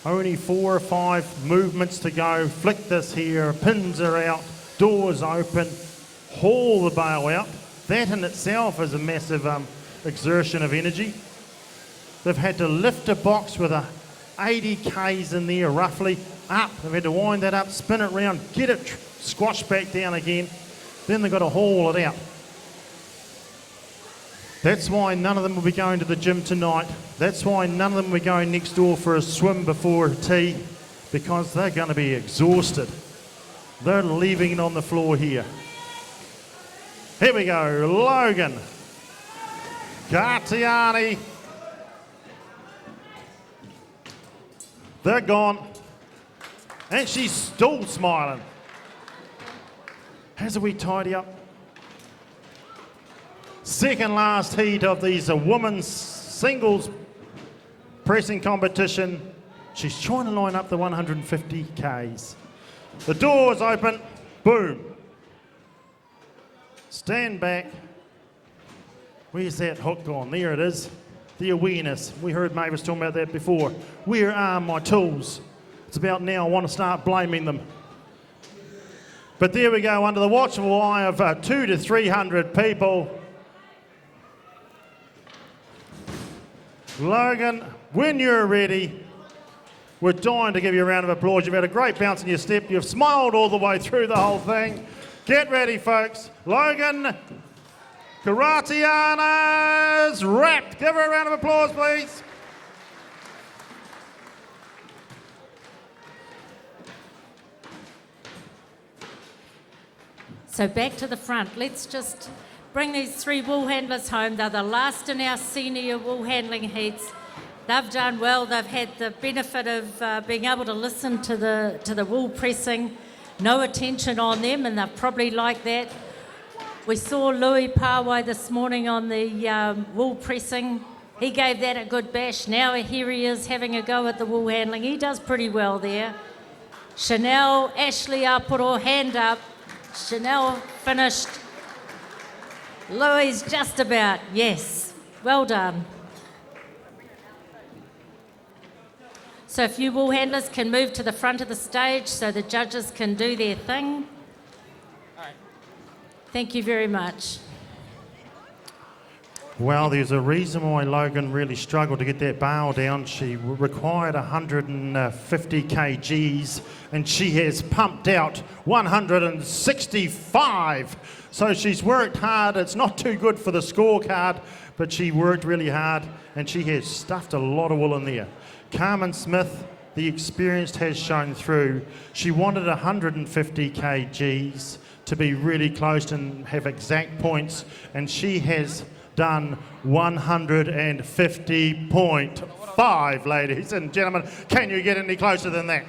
C: Only 4 or 5 movements to go. Flick this here, pins are out, doors open, haul the bail out. That in itself is a massive exertion of energy. They've had to lift a box with 80 Ks in there roughly, up. They've had to wind that up, spin it round, get it squashed back down again. Then they've got to haul it out. That's why none of them will be going to the gym tonight. That's why none of them will be going next door for a swim before tea, because they're going to be exhausted. They're leaving it on the floor here. Here we go, Logan, Katiani. They're gone. And she's still smiling. Has a wee tidy up. Second last heat of these women's singles pressing competition. She's trying to line up the 150 Ks. The door's open. Boom. Stand back. Where's that hook gone? There it is. The awareness. We heard Mavis talking about that before. Where are my tools? It's about now I want to start blaming them. But there we go, under the watchful eye of 200 to 300 people. Logan, when you're ready, we're dying to give you a round of applause. You've had a great bounce in your step. You've smiled all the way through the whole thing. Get ready, folks. Logan, Karatiana's wrapped. Give her a round of applause, please.
B: So back to the front. Let's just bring these 3 wool handlers home. They're the last in our senior wool handling heats. They've done well. They've had the benefit of being able to listen to the wool pressing. No attention on them, and they've probably liked that. We saw Louis Pawai this morning on the wool pressing. He gave that a good bash. Now here he is having a go at the wool handling. He does pretty well there. Chanel, Ashley put her hand up. Chanel finished. Louis just about, yes. Well done. So if you wool handlers can move to the front of the stage so the judges can do their thing. Thank you very much.
C: Well, there's a reason why Logan really struggled to get that bail down. She required 150 kgs and she has pumped out 165. So she's worked hard. It's not too good for the scorecard, but she worked really hard and she has stuffed a lot of wool in there. Carmen Smith, the experienced, has shown through. She wanted 150 kgs to be really close and have exact points, and she has done 150.5, ladies and gentlemen. Can you get any closer than that?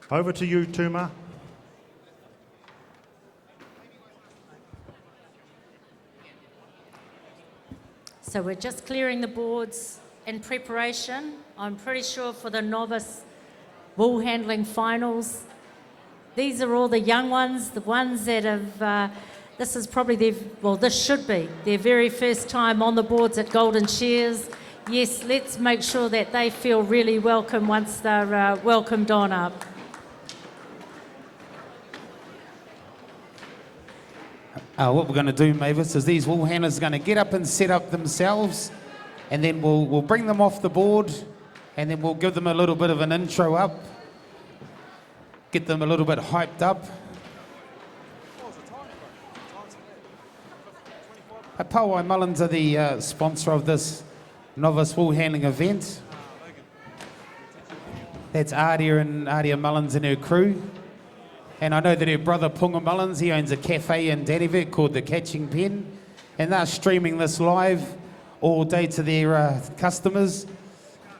C: Over to you, Tuma.
B: So we're just clearing the boards in preparation, I'm pretty sure, for the novice wool handling finals. These are all the young ones, the ones that have, this is probably their, well, this should be their very first time on the boards at Golden Shears. Yes, let's make sure that they feel really welcome once they're welcomed on up.
A: What we're going to do, Mavis, is these wool handlers are going to get up and set up themselves, and then we'll bring them off the board, and then we'll give them a little bit of an intro up, get them a little bit hyped up. Pawai Mullins are the sponsor of this novice wool handling event. That's Adia Mullins and her crew. And I know that her brother Punga Mullins, he owns a cafe in Dannyville called The Catching Pen, and they're streaming this live all day to their customers.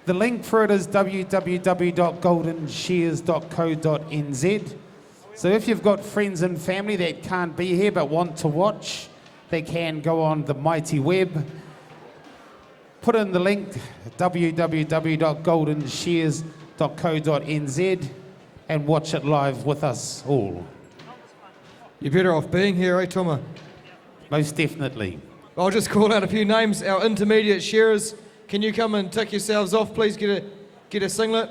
A: The link for it is www.goldenshears.co.nz. So if you've got friends and family that can't be here but want to watch, they can go on the mighty web, put in the link www.goldenshears.co.nz, and watch it live with us all.
G: You're better off being here, eh, Toma?
A: Most definitely.
G: I'll just call out a few names. Our intermediate shearers, can you come and tick yourselves off, please? Get a singlet.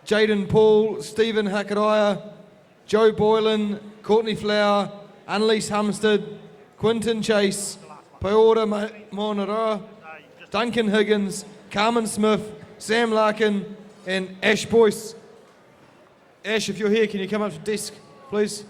G: Jaden Paul, Stephen Hakaraya, Joe Boylan, Courtney Flower, Annalise Humstead, Quinton Chase, Peora Monara, Duncan Higgins, Carmen Smith, Sam Larkin, and Ash Boyce. Ash, if you're here, can you come up to the desk, please?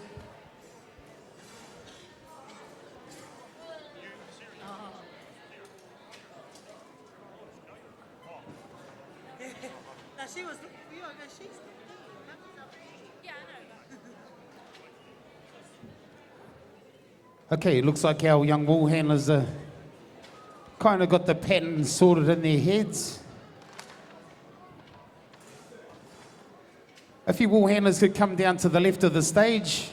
A: Okay, it looks like our young wool handlers are kind of got the pattern sorted in their heads. If you wool handlers could come down to the left of the stage.